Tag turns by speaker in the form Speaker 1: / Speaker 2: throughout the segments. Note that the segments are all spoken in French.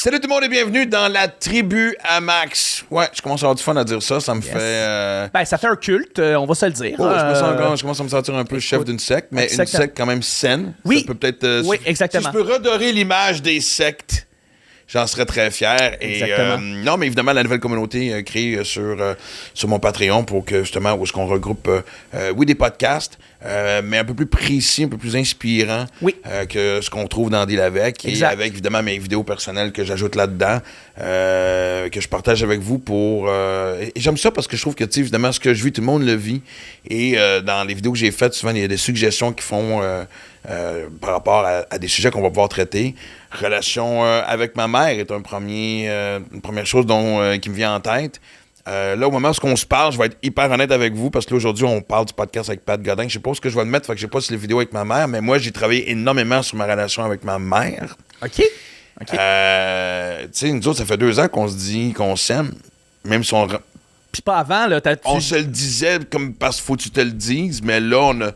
Speaker 1: Salut tout le monde et bienvenue dans la tribu à Max. Ouais, je commence à avoir du fun à dire ça, ça me fait...
Speaker 2: Ben, ça fait un culte, on va se le dire.
Speaker 1: Oh, je commence à me sentir un peu chef d'une secte, mais une secte quand même saine.
Speaker 2: Oui,
Speaker 1: ça peut peut-être,
Speaker 2: oui, exactement.
Speaker 1: Si je peux redorer l'image des sectes, j'en serais très fier.
Speaker 2: Exactement.
Speaker 1: Non, mais évidemment, la nouvelle communauté créée sur mon Patreon pour que, justement, où est-ce qu'on regroupe, oui, des podcasts, mais un peu plus précis, un peu plus inspirant que ce qu'on trouve dans Deal avec.
Speaker 2: Exact.
Speaker 1: Et avec, évidemment, mes vidéos personnelles que j'ajoute là-dedans, que je partage avec vous pour... et j'aime ça parce que je trouve que, tu sais, évidemment, ce que je vis, tout le monde le vit. Et dans les vidéos que j'ai faites, souvent, il y a des suggestions qui font... par rapport à des sujets qu'on va pouvoir traiter. Relation avec ma mère est une première chose qui me vient en tête. Là, au moment où on se parle, je vais être hyper honnête avec vous parce que là, aujourd'hui, on parle du podcast avec Pat Godin. Je sais pas ce que je vais le mettre, fait que je sais pas si les vidéos avec ma mère, mais moi, j'ai travaillé énormément sur ma relation avec ma mère.
Speaker 2: OK.
Speaker 1: Tu sais, nous autres, ça fait 2 ans qu'on se dit qu'on s'aime, même si on...
Speaker 2: Puis pas avant, là,
Speaker 1: On se le disait comme parce qu'il faut que tu te le dises, mais là, on a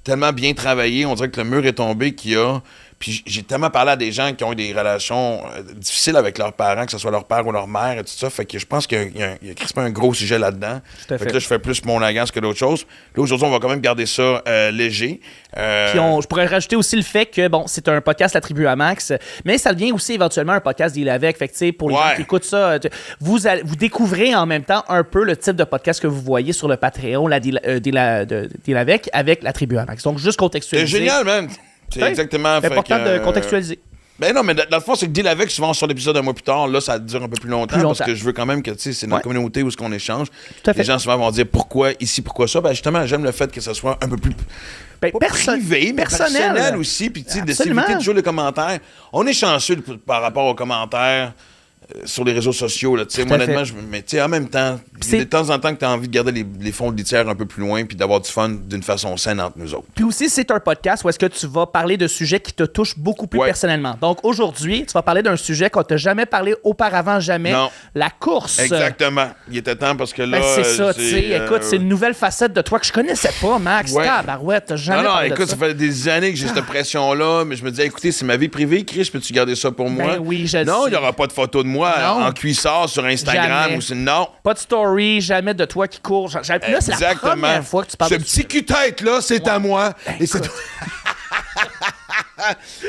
Speaker 1: tellement bien travaillé, on dirait que le mur est tombé qu'il y a... Puis j'ai tellement parlé à des gens qui ont eu des relations difficiles avec leurs parents, que ce soit leur père ou leur mère et tout ça, fait que je pense qu'il y a crispement un gros sujet là-dedans.
Speaker 2: Tout à fait.
Speaker 1: Fait que là, je fais plus mon agence que d'autres choses. Là, aujourd'hui, on va quand même garder ça léger.
Speaker 2: Puis je pourrais rajouter aussi le fait que, bon, c'est un podcast La Tribu à Max, mais ça devient aussi éventuellement un podcast Deal avec. Fait que, tu sais, pour les gens qui écoutent ça, vous découvrez en même temps un peu le type de podcast que vous voyez sur le Patreon, Deal avec La Tribu à Max. Donc, juste contextualiser.
Speaker 1: C'est génial, man! C'est exactement...
Speaker 2: C'est important de contextualiser.
Speaker 1: Ben non, mais dans le fond, c'est que Deal avec, souvent, sur l'épisode un mois plus tard, là, ça dure un peu plus longtemps. Parce que je veux quand même que, tu sais, c'est notre communauté où ce qu'on échange.
Speaker 2: Tout à fait.
Speaker 1: Les gens souvent vont dire pourquoi ici, pourquoi ça. Ben justement, j'aime le fait que ça soit un peu plus privé, mais personnel aussi. Puis, tu sais, d'éviter toujours les commentaires. On est chanceux par rapport aux commentaires sur les réseaux sociaux, là, tu sais, moi, honnêtement, mais tu sais, en même temps, de temps en temps que tu as envie de garder les fonds de litière un peu plus loin puis d'avoir du fun d'une façon saine entre nous autres.
Speaker 2: Puis aussi, c'est un podcast où est-ce que tu vas parler de sujets qui te touchent beaucoup plus personnellement. Donc, aujourd'hui, tu vas parler d'un sujet qu'on t'a jamais parlé auparavant, jamais.
Speaker 1: Non.
Speaker 2: La course.
Speaker 1: Exactement. Il était temps parce que là...
Speaker 2: c'est ça, tu sais, écoute, c'est une nouvelle facette de toi que je connaissais pas, Max. Tabarouette, t'as jamais parlé de
Speaker 1: écoute, ça fait des années que j'ai cette pression-là, mais je me disais, écoutez, c'est ma vie privée, Chris, peux-tu garder ça pour moi?
Speaker 2: Oui, je
Speaker 1: Non, il n'y aura pas de photo de moi en cuissard sur Instagram ou non.
Speaker 2: Pas de story, jamais de toi qui cours. Là, c'est la première fois que tu parles
Speaker 1: de ce petit cul-tête-là, c'est à moi. Et c'est... Et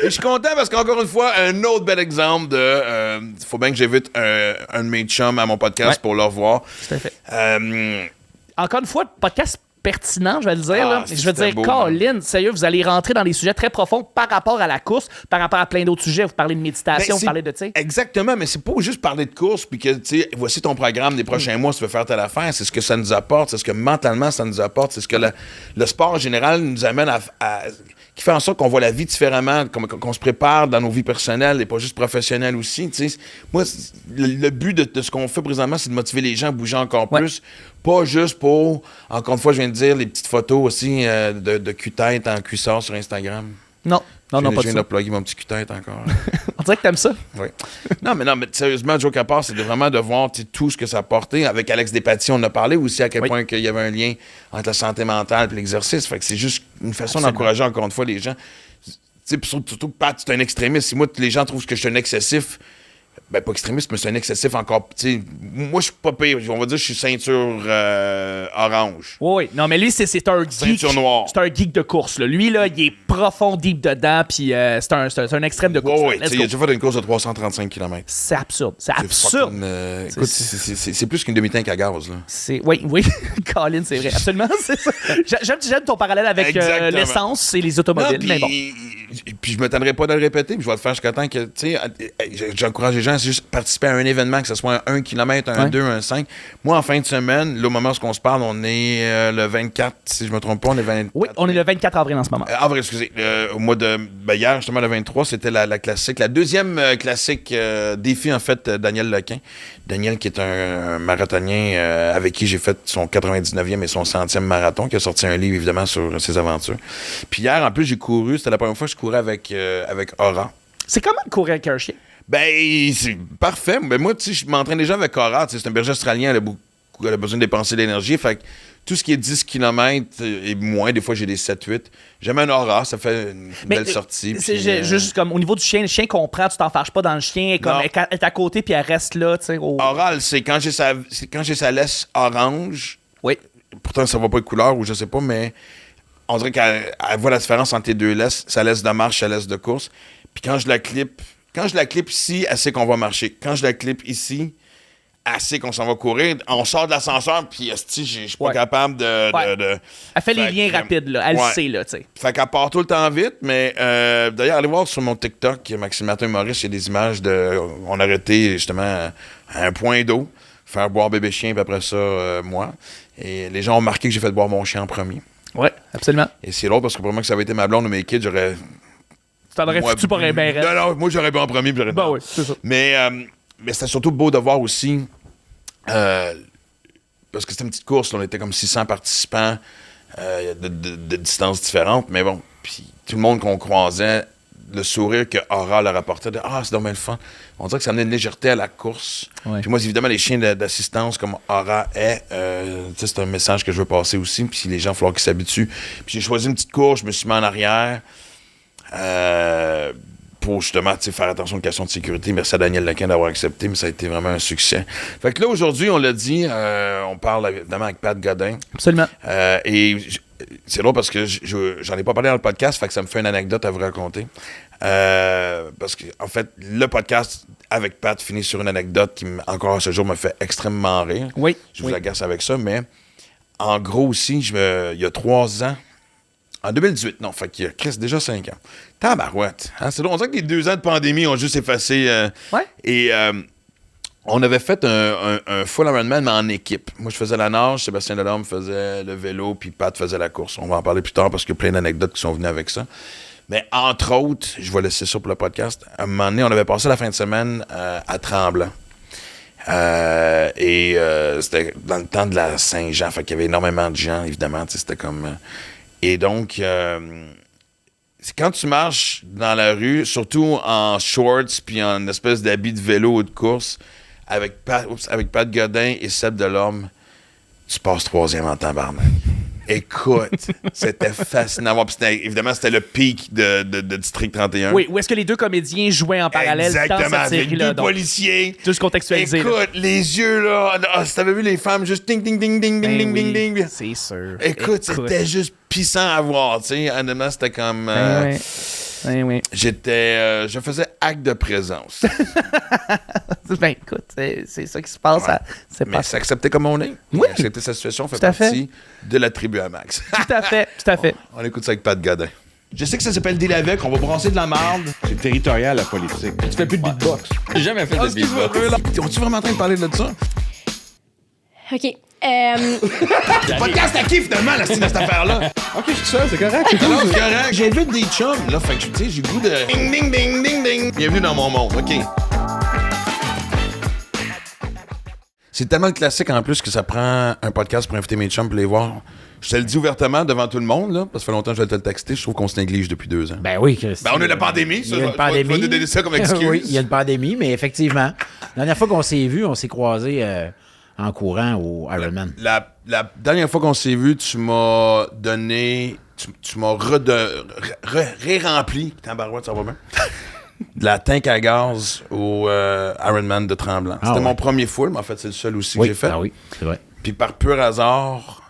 Speaker 1: je suis content parce qu'encore une fois, un autre bel exemple de... faut bien que j'invite un de mes chums à mon podcast pour le revoir.
Speaker 2: Tout à fait. Encore une fois, podcast pertinent, je vais le dire. Là. Je veux dire, Colin, sérieux, vous allez rentrer dans des sujets très profonds par rapport à la course, par rapport à plein d'autres sujets. Vous parlez de méditation, vous parlez de, tu sais.
Speaker 1: Exactement, mais c'est pas juste parler de course, puis que, tu sais, voici ton programme des prochains mois, tu veux faire telle affaire, c'est ce que ça nous apporte, c'est ce que mentalement ça nous apporte, c'est ce que le sport en général nous amène à qui fait en sorte qu'on voit la vie différemment, qu'on se prépare dans nos vies personnelles et pas juste professionnelles aussi. Tu sais. Moi, le but de ce qu'on fait présentement, c'est de motiver les gens à bouger encore plus. Pas juste pour, encore une fois, je viens de dire, les petites photos aussi de cul-tête en cuissard sur Instagram.
Speaker 2: Non, pas de ça.
Speaker 1: Je viens de plugger mon petit cul-tête encore.
Speaker 2: On dirait que t'aimes ça.
Speaker 1: Oui. Non, mais sérieusement, joke à part, c'est vraiment de voir tout ce que ça a apporté. Avec Alex Despatie, on a parlé aussi à quel point il y avait un lien entre la santé mentale et l'exercice. Fait que c'est juste une façon d'encourager encore une fois les gens. Tu sais, surtout, Pat, tu es un extrémiste. Si moi, les gens trouvent que je suis un excessif, ben pas extrémiste, mais c'est un excessif encore. Tu sais, moi, je suis pas pire. On va dire que je suis ceinture orange.
Speaker 2: Oui, non, mais lui, c'est un geek.
Speaker 1: Ceinture noire.
Speaker 2: C'est un geek de course. Là. Lui, là, il est profond, deep dedans, puis c'est un extrême de course.
Speaker 1: Oui, il a déjà fait une course de 335 km.
Speaker 2: C'est absurde. C'est absurde.
Speaker 1: Écoute, c'est plus qu'une demi-tank à gaz. Là.
Speaker 2: Oui. Colin, c'est vrai. Absolument, c'est ça. J'aime ton parallèle avec l'essence et les automobiles, mais bon.
Speaker 1: Puis je me tannerai pas de le répéter, puis je vais le faire jusqu'à temps que, tu sais, j'encourage les gens à juste participer à un événement, que ce soit un 1 km, un 2, un 5. Moi, en fin de semaine, là, au moment où on se parle, on est le 24, si je me trompe pas, on est 24.
Speaker 2: Oui, on est le 24 avril en ce moment.
Speaker 1: Avril, excusez. Au mois de... hier, justement, le 23, c'était la classique. La deuxième classique défi, en fait, Daniel Lequin. Daniel, qui est un marathonien avec qui j'ai fait son 99e et son 100e marathon, qui a sorti un livre, évidemment, sur ses aventures. Puis hier, en plus, j'ai couru. C'était la première fois que je courais avec Aura.
Speaker 2: C'est comment de courir avec un chien?
Speaker 1: Ben, c'est parfait. Ben, moi, tu sais, je m'entraîne déjà avec Aura. C'est un berger australien. Elle a besoin de dépenser de l'énergie. Fait que tout ce qui est 10 km et moins, des fois j'ai des 7-8. J'aime un Aura, ça fait une belle sortie.
Speaker 2: Juste comme au niveau du chien, le chien comprend, tu t'en fâches pas dans le chien, comme elle est à côté puis elle reste là.
Speaker 1: Aura, c'est quand j'ai sa laisse orange.
Speaker 2: Oui.
Speaker 1: Pourtant, ça va pas de couleur ou je sais pas, mais on dirait qu'elle voit la différence entre les deux laisses, sa laisse de marche, sa laisse de course. Puis quand je la clip ici, elle sait qu'on va marcher. Quand je la clip ici, elle sait qu'on s'en va courir. On sort de l'ascenseur, puis je suis pas capable de...
Speaker 2: Elle fait les liens rapides, là. Elle sait, là, tu sais.
Speaker 1: Fait qu'elle part tout le temps vite, mais d'ailleurs, allez voir sur mon TikTok, Maxime Martin Maurice, il y a des images de... On a arrêté, justement, à un point d'eau, faire boire bébé chien, puis après ça, moi. Et les gens ont marqué que j'ai fait boire mon chien en premier.
Speaker 2: Oui, absolument.
Speaker 1: Et c'est l'autre, parce que pour moi, que ça avait été ma blonde ou mes kids, j'aurais...
Speaker 2: Tu t'en aurais foutu pour un bien raide.
Speaker 1: Non, moi, j'aurais bu en premier, puis j'aurais...
Speaker 2: Ben oui, c'est ça.
Speaker 1: Mais c'était surtout beau de voir aussi... parce que c'était une petite course, là, on était comme 600 participants de distances différentes, mais bon, puis tout le monde qu'on croisait, le sourire que Aura leur apportait, de « Ah, c'est dommage le fun », on dirait que ça amenait une légèreté à la course. Ouais. Puis moi, évidemment, les chiens d'assistance comme Aura est, c'est un message que je veux passer aussi, puis les gens, il va falloir qu'ils s'habituent. Puis j'ai choisi une petite course, je me suis mis en arrière, pour justement faire attention aux questions de sécurité. Merci à Daniel Lequin d'avoir accepté, mais ça a été vraiment un succès. Fait que là, aujourd'hui, on l'a dit, on parle évidemment avec Pat Godin.
Speaker 2: Absolument.
Speaker 1: Et c'est drôle parce que j'en ai pas parlé dans le podcast, fait que ça me fait une anecdote à vous raconter. Parce que, en fait, le podcast avec Pat finit sur une anecdote qui, encore à ce jour, me fait extrêmement rire.
Speaker 2: Oui.
Speaker 1: Je vous agace avec ça, mais en gros aussi, il y a 3 ans, en 2018, non, fait qu'il y a déjà 5 ans. Tabarouette. Hein, c'est drôle, on dirait que les 2 ans de pandémie ont juste effacé.
Speaker 2: Ouais.
Speaker 1: Et on avait fait un full Ironman, mais en équipe. Moi, je faisais la nage, Sébastien Delorme faisait le vélo, puis Pat faisait la course. On va en parler plus tard parce qu'il y a plein d'anecdotes qui sont venues avec ça. Mais entre autres, je vais laisser ça pour le podcast, à un moment donné, on avait passé la fin de semaine à Tremblant. C'était dans le temps de la Saint-Jean, fait qu'il y avait énormément de gens, évidemment. C'était comme... Et donc, c'est quand tu marches dans la rue, surtout en shorts puis en espèce d'habit de vélo ou de course, avec Pat Godin et Seb Delorme, tu passes 3e en tabarnak. Écoute, c'était fascinant. Puis évidemment, c'était le pic de District 31.
Speaker 2: Oui, où est-ce que les deux comédiens jouaient en parallèle
Speaker 1: exactement,
Speaker 2: dans cette
Speaker 1: avec
Speaker 2: série-là.
Speaker 1: Deux policiers.
Speaker 2: Juste contextualiser.
Speaker 1: Écoute, les yeux, là, si t'avais vu les femmes juste ding, ding, ding, ding, ding, ding, ding, ding.
Speaker 2: C'est sûr.
Speaker 1: Écoute, c'était juste pissant à voir, tu sais. Honnêtement, c'était comme...
Speaker 2: oui.
Speaker 1: Je faisais acte de présence.
Speaker 2: Ben écoute, c'est ça qui se passe.
Speaker 1: Ouais.
Speaker 2: Mais
Speaker 1: c'est accepté comme on est.
Speaker 2: Oui.
Speaker 1: Accepter sa situation fait partie de la tribu à Max.
Speaker 2: Tout à fait.
Speaker 1: On écoute ça avec Pat Godin. Je sais que ça s'appelle deal avec, on va brasser de la marde.
Speaker 3: C'est territorial, la politique.
Speaker 1: Tu fais plus de beatbox.
Speaker 3: J'ai jamais fait de beatbox.
Speaker 1: Es-tu vraiment en train de parler de ça?
Speaker 4: OK.
Speaker 1: Le podcast à qui, finalement, cette affaire-là?
Speaker 3: OK, je suis seul, c'est correct.
Speaker 1: C'est correct. J'invite des chums, là, fait que, tu sais, j'ai le goût de... Ding, ding, ding, ding, ding. Bienvenue dans mon monde, OK. C'est tellement le classique, en plus, que ça prend un podcast pour inviter mes chums pour les voir. Je te le dis ouvertement devant tout le monde, là, parce que ça fait longtemps que je vais te le texter. Je trouve qu'on se néglige depuis 2 ans.
Speaker 5: Ben oui, Christy.
Speaker 1: Ben, on a la pandémie, ça.
Speaker 5: Il y a une pandémie.
Speaker 1: Je vais donner ça comme excuse.
Speaker 5: Oui, il y a une pandémie, mais effectivement, la dernière fois qu'on s'est vu, on s'est croisés en courant au Ironman.
Speaker 1: La dernière fois qu'on s'est vu, tu m'as donné... Tu m'as ré-rempli. Tabarouette, ça va bien? De la tank à gaz au Ironman de Tremblant. C'était mon premier full, mais en fait, c'est le seul aussi que j'ai fait.
Speaker 5: Ah oui, c'est vrai.
Speaker 1: Puis par pur hasard...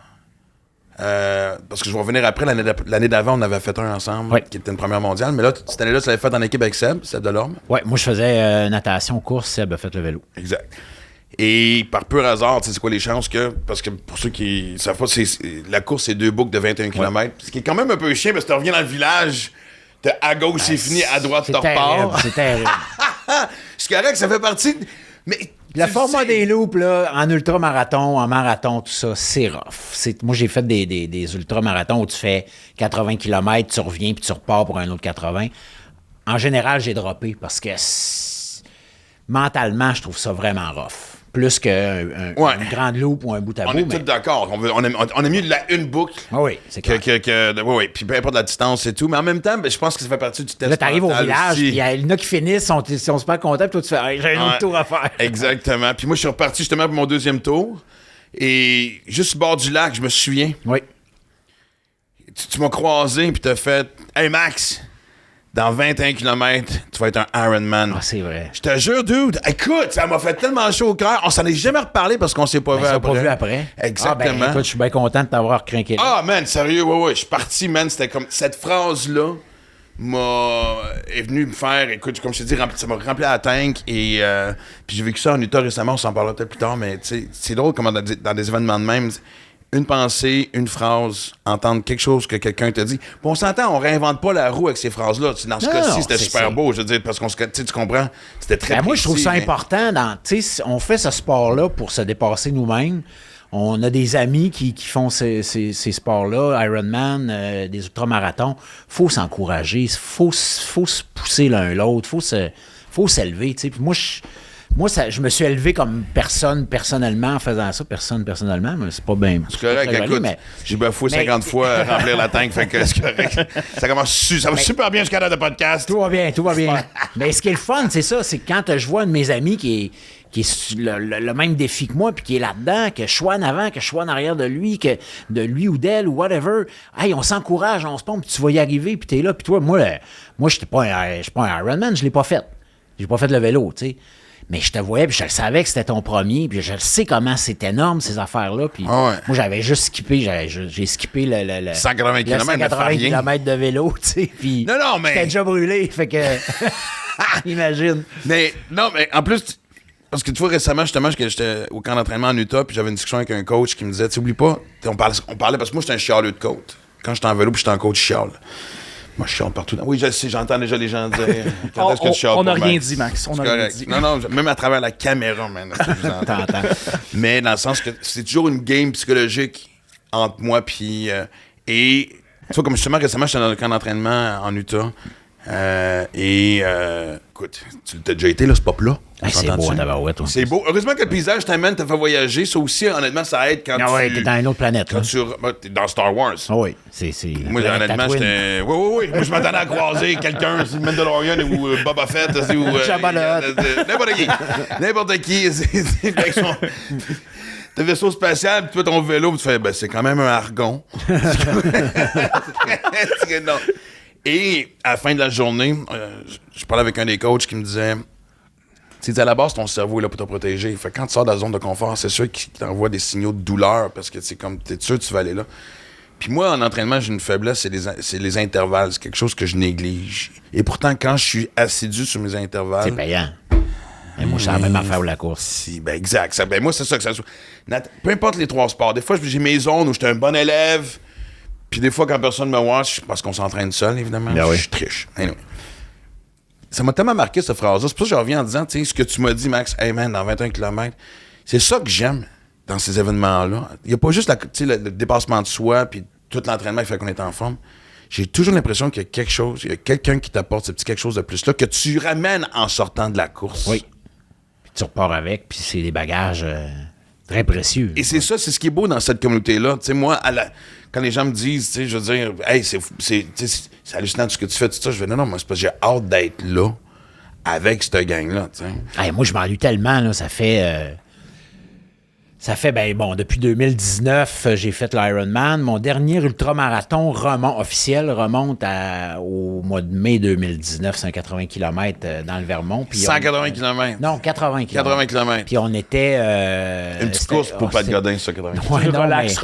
Speaker 1: parce que je vais revenir après, l'année d'avant, on avait fait un ensemble, qui était une première mondiale. Mais là, cette année-là, tu l'avais fait en équipe avec Seb Delorme.
Speaker 5: Oui, moi, je faisais natation, course, Seb a fait le vélo.
Speaker 1: Exact. Et par pur hasard, tu sais, c'est quoi les chances que... Parce que pour ceux qui savent pas, la course, c'est 2 boucles de 21 km. Ce qui est quand même un peu chiant, parce que tu reviens dans le village, à gauche, c'est fini, à droite, tu repars.
Speaker 5: C'est terrible.
Speaker 1: C'est correct, ça fait partie... Mais...
Speaker 5: Le format des loops, là, en ultramarathon, en marathon, tout ça, c'est rough. Moi, j'ai fait des ultramarathons où tu fais 80 km, tu reviens, puis tu repars pour un autre 80. En général, j'ai droppé parce que mentalement, je trouve ça vraiment rough. Plus qu'une grande loupe ou un bout à bout.
Speaker 1: On est tous d'accord. On a mieux de une boucle.
Speaker 5: Oui, c'est clair.
Speaker 1: Oui, puis peu importe la distance et tout. Mais en même temps, je pense que ça fait partie du test.
Speaker 5: Là, t'arrives au village, puis il y en a qui finissent, sont super contents, puis toi, tu fais hey, j'ai un autre tour à faire.
Speaker 1: Exactement. Puis moi, je suis reparti justement pour mon 2e tour. Et juste au bord du lac, je me souviens,
Speaker 5: Oui.
Speaker 1: tu m'as croisé puis t'as fait « Hey Max, dans 21 km, tu vas être un Ironman. »
Speaker 5: Ah, c'est vrai.
Speaker 1: Je te jure, dude, écoute, ça m'a fait tellement chaud au cœur. On s'en est jamais reparlé parce qu'on s'est pas vu
Speaker 5: Ben,
Speaker 1: après.
Speaker 5: pas vu après.
Speaker 1: Exactement.
Speaker 5: Ah, ben, écoute, je suis bien content de t'avoir craqué là.
Speaker 1: Ah, man, sérieux, ouais, je suis parti, man. C'était comme. Cette phrase-là est venue me faire. Écoute, comme je te dis, ça m'a rempli la tank. Et puis j'ai vécu ça en Utah récemment, on s'en parlera peut-être plus tard, mais tu sais, c'est drôle comment dans des événements de même, une pensée, une phrase, entendre quelque chose que quelqu'un te dit. Puis on s'entend, on réinvente pas la roue avec ces phrases-là. Dans ce cas-ci, c'était super beau, je veux dire, parce qu'on tu comprends, c'était très
Speaker 5: Ben, moi, je trouve ça
Speaker 1: précis,
Speaker 5: important. On fait ce sport-là pour se dépasser nous-mêmes. On a des amis qui font ces sports-là, Ironman, des ultramarathons. Faut s'encourager, faut se pousser l'un l'autre, faut s'élever. Puis moi, je me suis élevé comme personne personnellement en faisant ça. Personne personnellement, mais c'est pas bien.
Speaker 1: C'est correct, écoute, j'ai bafoué 50 fois à remplir la tank, fait que c'est correct. Ça va super bien jusqu'à l'heure de podcast.
Speaker 5: Tout va bien. Mais ce qui est le fun, c'est ça, c'est que quand je vois un de mes amis qui est sur le même défi que moi, puis qui est là-dedans, que je sois en avant, que je sois en arrière de lui, que de lui ou d'elle ou whatever, hey, on s'encourage, on se pompe, puis tu vas y arriver, puis t'es là, puis toi, moi, je suis pas un Ironman, je l'ai pas fait. J'ai pas fait le vélo, tu sais. Mais je te voyais, puis je le savais que c'était ton premier, puis je le sais comment c'est énorme, ces affaires-là. Puis moi, j'avais juste skippé, j'ai skippé le
Speaker 1: 180 km,
Speaker 5: 180 km de vélo, tu sais, puis
Speaker 1: non, mais...
Speaker 5: j'étais déjà brûlé, fait que... Imagine.
Speaker 1: Mais en plus... Parce que tu vois, récemment, justement, j'étais au camp d'entraînement en Utah, puis j'avais une discussion avec un coach qui me disait, tu oublies pas, on parlait parce que moi, j'étais un chialeux de côte. Quand j'étais en vélo, puis j'étais en coach, je chiale. Moi, je chiale partout. Oui, je sais, j'entends déjà les gens dire. Quand est-ce que tu chiales
Speaker 2: on n'a
Speaker 1: pour
Speaker 2: rien
Speaker 1: Max?
Speaker 2: dit, Max. On
Speaker 1: C'est
Speaker 2: n'a rien
Speaker 1: correct.
Speaker 2: dit.
Speaker 1: Non, même à travers la caméra, man.
Speaker 5: T'entends.
Speaker 1: Mais dans le sens que c'est toujours une game psychologique entre moi puis et tu vois, comme justement récemment j'étais dans le camp d'entraînement en Utah écoute, tu t'as déjà été là, ce pop-là?
Speaker 5: C'est beau en tabarouette.
Speaker 1: C'est beau. Heureusement que le paysage t'amène, te fait voyager. Ça aussi, honnêtement, ça aide quand
Speaker 5: t'es dans une autre planète.
Speaker 1: Quand t'es dans Star Wars.
Speaker 5: Oui, c'est...
Speaker 1: Moi, honnêtement, j'étais... Oui. Moi, je m'attendais à croiser quelqu'un, c'est Mandalorian ou Boba Fett ou...
Speaker 5: Jabba the Hutt.
Speaker 1: N'importe qui. Avec son... T'as vaisseau spatial, puis toi, ton vélo, puis tu fais, ben, c'est quand même un argon. Non. Et à la fin de la journée, je parlais avec un des coachs qui me disait, tu sais, à la base, ton cerveau est là pour te protéger. Fait que quand tu sors de la zone de confort, c'est sûr qu'il t'envoie des signaux de douleur parce que c'est comme, t'es sûr que tu vas aller là. Puis moi, en entraînement, j'ai une faiblesse, c'est les intervalles. C'est quelque chose que je néglige. Et pourtant, quand je suis assidu sur mes intervalles...
Speaker 5: C'est payant. Mais moi, c'est la même affaire où la course.
Speaker 1: Si, ben exact. Moi, c'est ça que ça... Peu importe les trois sports. Des fois, j'ai mes zones où j'étais un bon élève. Puis des fois, quand personne me watch, parce qu'on s'entraîne seul, évidemment, je triche. Anyway. Ça m'a tellement marqué, cette phrase-là. C'est pour ça que je reviens en disant, tu sais, ce que tu m'as dit, Max, hey man, dans 21 km, c'est ça que j'aime dans ces événements-là. Il n'y a pas juste le dépassement de soi, puis tout l'entraînement qui fait qu'on est en forme. J'ai toujours l'impression qu'il y a quelque chose, il y a quelqu'un qui t'apporte ce petit quelque chose de plus-là, que tu ramènes en sortant de la course.
Speaker 5: Oui. Puis tu repars avec, puis c'est des bagages très précieux.
Speaker 1: Et c'est ça, c'est ce qui est beau dans cette communauté-là. Tu sais, moi, quand les gens me disent, tu sais, je veux dire, hey, c'est hallucinant tout ce que tu fais, tout ça, je vais non, moi, c'est parce que j'ai hâte d'être là avec cette gang-là, tu sais.
Speaker 5: Hey, moi, je m'ennuie tellement, là, ça fait, depuis 2019, j'ai fait l'Ironman. Mon dernier ultramarathon officiel remonte au mois de mai 2019, 180 km dans le Vermont. Puis
Speaker 1: 180 km?
Speaker 5: Non, 80 km.
Speaker 1: 80 km.
Speaker 5: Puis on était...
Speaker 1: une petite course pour Pat Godin, ça, 80 km.
Speaker 5: Ouais,
Speaker 2: relax.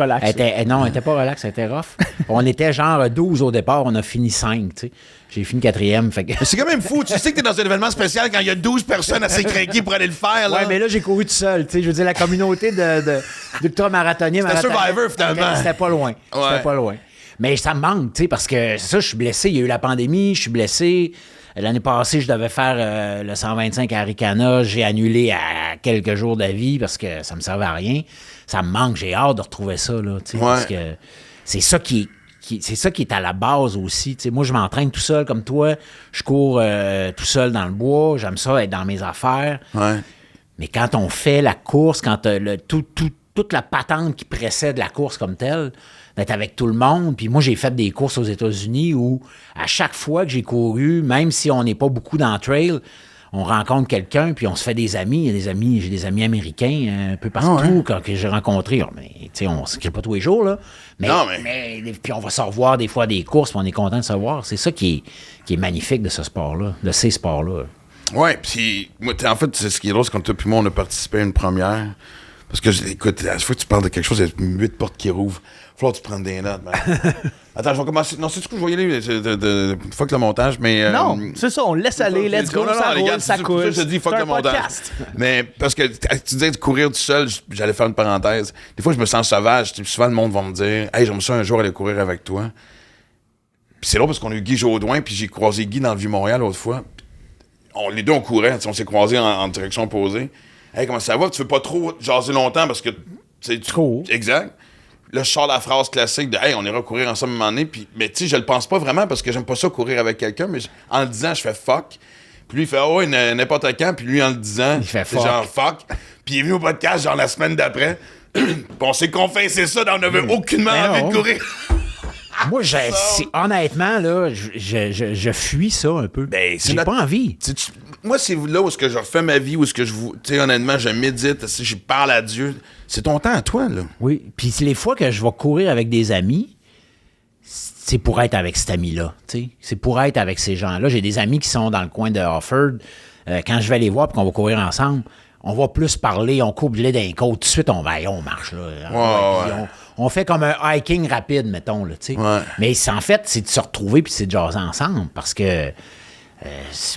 Speaker 5: Non, elle était pas relax, elle était rough. On était genre 12 au départ, on a fini 5, tu sais. J'ai fini 4e. Fait que...
Speaker 1: C'est quand même fou. Tu sais que t'es dans un événement spécial quand il y a 12 personnes assez craquées pour aller le faire. Là.
Speaker 5: Ouais, mais là, j'ai couru tout seul. Tu sais, je veux dire, la communauté d'ultramarathoniens...
Speaker 1: C'était Survivor, finalement.
Speaker 5: C'était pas loin.
Speaker 1: Ouais.
Speaker 5: C'était pas loin. Mais ça me manque, tu sais, parce que ça, je suis blessé. Il y a eu la pandémie, je suis blessé. L'année passée, je devais faire le 125 à Arikana. J'ai annulé à quelques jours d'avis parce que ça me servait à rien. Ça me manque. J'ai hâte de retrouver ça, là, tu sais, parce que c'est ça qui est à la base aussi. T'sais, moi, je m'entraîne tout seul comme toi. Je cours tout seul dans le bois. J'aime ça être dans mes affaires.
Speaker 1: Ouais.
Speaker 5: Mais quand on fait la course, quand toute la patente qui précède la course comme telle, d'être avec tout le monde. Puis moi, j'ai fait des courses aux États-Unis où, à chaque fois que j'ai couru, même si on n'est pas beaucoup dans le trail, on rencontre quelqu'un, puis on se fait des amis. Il y a des amis, j'ai des amis américains un peu partout que j'ai rencontrés. Mais, tu sais, on ne s'écrit pas tous les jours, là. Mais puis on va se revoir des fois à des courses, puis on est content de se voir. C'est ça qui est magnifique de ce sport-là, de ces sports-là.
Speaker 1: Oui, puis moi, en fait, c'est ce qui est drôle, c'est quand toi puis moi, on a participé à une première. Parce que, écoute, à chaque fois que tu parles de quelque chose, il y a 8 portes qui rouvrent. Faut que tu prennes des notes, man. Attends, je vais commencer. Non, c'est tout que je vais y aller. Fuck le montage, mais.
Speaker 2: Non, c'est ça, on laisse aller, let's go, ça roule, ça coule.
Speaker 1: Je te dis fuck le montage. Mais parce que tu disais de courir tout seul, j'allais faire une parenthèse. Des fois, je me sens sauvage. Souvent, le monde va me dire, hey, j'aimerais ça un jour aller courir avec toi. Puis c'est drôle parce qu'on a eu Guy Jodoin, puis j'ai croisé Guy dans le Vieux-Montréal l'autre fois. Les deux, on courait, on s'est croisés en direction opposée. Hey, comment ça va? Tu veux pas trop jaser longtemps parce que.
Speaker 5: Trop.
Speaker 1: Exact. Là, je sors la phrase classique de hey, on ira courir ensemble un moment donné. Puis, mais tu sais, je le pense pas vraiment parce que j'aime pas ça courir avec quelqu'un. Mais en le disant, je fais fuck. Puis lui, il fait oh, n'importe quand. Puis lui, en le disant,
Speaker 5: il fait
Speaker 1: c'est genre fuck. Puis il est venu au podcast, genre la semaine d'après. Puis on s'est confessé ça, on n'avait aucunement envie de courir.
Speaker 5: Moi, honnêtement, là, je fuis ça un peu.
Speaker 1: Ben,
Speaker 5: j'ai pas envie.
Speaker 1: Moi, c'est là où est-ce que je refais ma vie, où est-ce que tu sais, honnêtement, je médite, je parle à Dieu. C'est ton temps à toi, là.
Speaker 5: Oui. Puis les fois que je vais courir avec des amis, c'est pour être avec cet ami-là. T'sais. C'est pour être avec ces gens-là. J'ai des amis qui sont dans le coin de Offord. Quand je vais les voir et qu'on va courir ensemble, on va plus parler, on coupe les d'un côte. Tout de suite, on marche. Là. On fait comme un hiking rapide, mettons. Là, mais en fait, c'est de se retrouver puis c'est de jaser ensemble. Parce que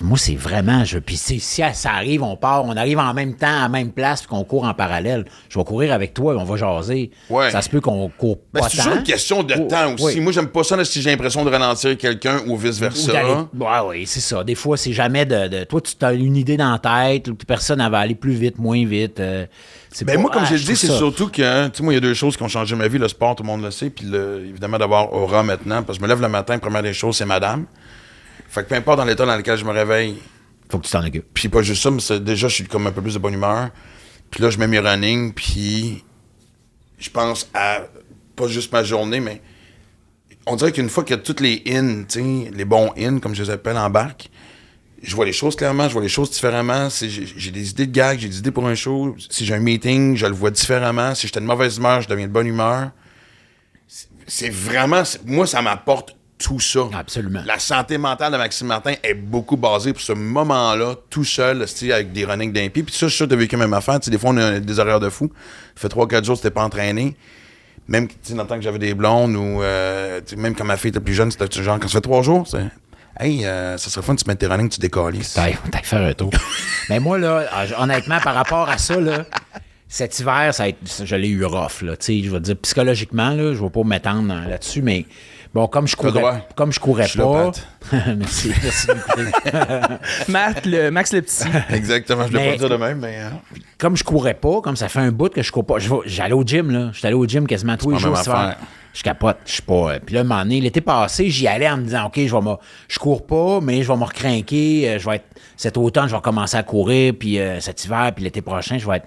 Speaker 5: moi, c'est vraiment... Puis si ça arrive, on arrive en même temps, à la même place, puis qu'on court en parallèle. Je vais courir avec toi, on va jaser. Ouais. Ça se peut qu'on court pas tant.
Speaker 1: C'est toujours une question de temps aussi. Oui. Moi, j'aime pas ça là, si j'ai l'impression de ralentir quelqu'un ou vice-versa.
Speaker 5: Oui, c'est ça. Des fois, c'est jamais de... Toi, tu as une idée dans la tête, ou personne va aller plus vite, moins vite.
Speaker 1: Moi, comme j'ai dit, c'est surtout que... Tu sais, moi, il y a deux choses qui ont changé ma vie. Le sport, tout le monde le sait. Puis évidemment, d'avoir Aura maintenant. Parce que je me lève le matin, première des choses, c'est madame. Fait que peu importe dans l'état dans lequel je me réveille.
Speaker 5: Faut que tu t'en occupes.
Speaker 1: Puis pas juste ça, mais déjà, je suis comme un peu plus de bonne humeur. Puis là, je mets mes running, puis je pense à pas juste ma journée, mais on dirait qu'une fois qu'il y a toutes les in, tu sais, les bons in, comme je les appelle, embarquent, je vois les choses clairement, je vois les choses différemment. J'ai des idées de gag, j'ai des idées pour un show. Si j'ai un meeting, je le vois différemment. Si j'étais de mauvaise humeur, je deviens de bonne humeur. C'est vraiment... Moi, ça m'apporte tout ça.
Speaker 5: Absolument.
Speaker 1: La santé mentale de Maxime Martin est beaucoup basée pour ce moment-là, tout seul, avec des running d'un pied. Puis ça, je suis sûr que tu as vécu la même affaire. Des fois, on a des horaires de fou. Ça fait 3-4 jours que tu n'étais pas entraîné. Même dans le temps que j'avais des blondes ou même quand ma fille était plus jeune, c'était genre, quand ça fait 3 jours, c'est hey, ça serait fun de tu mets tes running, tu décalisses.
Speaker 5: T'as faire un tour. Mais moi, là, honnêtement, par rapport à ça, là, cet hiver, je l'ai eu rough. Là, je vais dire, psychologiquement, là, je ne vais pas m'étendre là-dessus, mais bon, comme je courais pas. Merci d'écouter.
Speaker 2: Max le petit.
Speaker 1: Exactement, je ne l'ai pas dire de même, mais.
Speaker 5: Comme je courais pas, comme ça fait un bout que je cours pas. J'allais au gym, là. J'étais allé au gym quasiment tous les jours. Je capote. Je suis pas. Puis là, un moment donné, l'été passé, j'y allais en me disant, OK, je cours pas, mais je vais me recrinquer. Cet automne, je vais commencer à courir, puis cet hiver, puis l'été prochain, je vais être.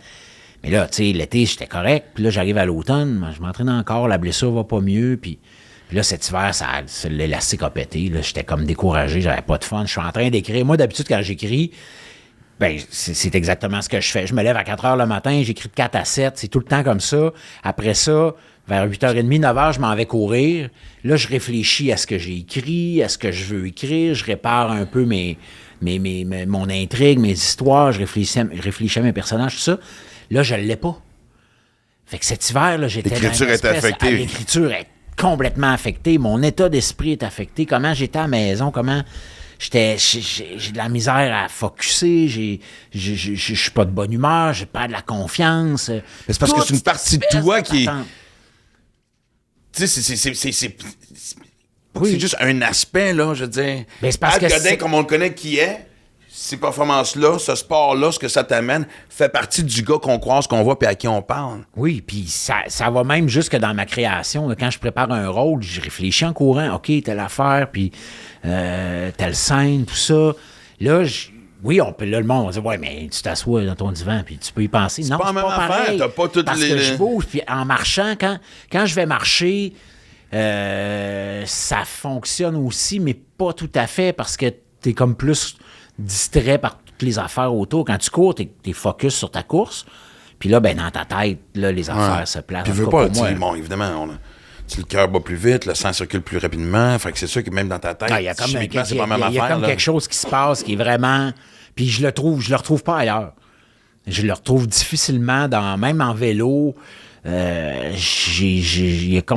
Speaker 5: Mais là, tu sais, l'été, j'étais correct. Puis là, j'arrive à l'automne, je m'entraîne encore, la blessure va pas mieux, puis là, cet hiver, l'élastique a pété. Là, j'étais comme découragé, j'avais pas de fun. Je suis en train d'écrire. Moi, d'habitude, quand j'écris, ben, c'est exactement ce que je fais. Je me lève à 4 h le matin, j'écris de 4 à 7, c'est tout le temps comme ça. Après ça, vers 8h30, 9h, je m'en vais courir. Là, je réfléchis à ce que j'ai écrit, à ce que je veux écrire. Je répare un peu mon intrigue, mes histoires. Je réfléchis à mes personnages, tout ça. Là, je l'ai pas. Fait que cet hiver, là, j'étais
Speaker 1: l'écriture est affectée.
Speaker 5: L'écriture est complètement affecté. Mon état d'esprit est affecté. Comment j'étais à la maison, comment j'ai de la misère à focusser, je suis pas de bonne humeur, j'ai pas de la confiance.
Speaker 1: Mais c'est parce que c'est une partie de toi qui est... Tu sais, c'est juste un aspect, là, je veux dire.
Speaker 5: Mais c'est parce
Speaker 1: Al Godin, comme on le connaît, qui est... Ces performances-là, ce sport-là, ce que ça t'amène, fait partie du gars qu'on croise, qu'on voit, puis à qui on parle.
Speaker 5: Oui, puis ça va même jusque dans ma création. Quand je prépare un rôle, je réfléchis en courant. OK, telle affaire, puis telle scène, tout ça. Là, oui, le monde va dire, ouais, mais tu t'assois dans ton divan, puis tu peux y penser.
Speaker 1: C'est
Speaker 5: non,
Speaker 1: pas
Speaker 5: c'est
Speaker 1: la même
Speaker 5: pas pareil.
Speaker 1: T'as pas toutes
Speaker 5: parce que je bouge, puis en marchant, quand je vais marcher, ça fonctionne aussi, mais pas tout à fait, parce que t'es comme plus distrait par toutes les affaires autour. Quand tu cours, t'es focus sur ta course. Puis là, ben dans ta tête, là, les affaires se placent.
Speaker 1: Puis veux pas, bon, évidemment, le cœur bat plus vite, le sang circule plus rapidement. Fait que c'est sûr que même dans ta tête,
Speaker 5: il y a comme,
Speaker 1: c'est pas la même affaire.
Speaker 5: Il y a comme quelque chose qui se passe qui est vraiment... Puis je le retrouve pas ailleurs. Je le retrouve difficilement, même en vélo. Comme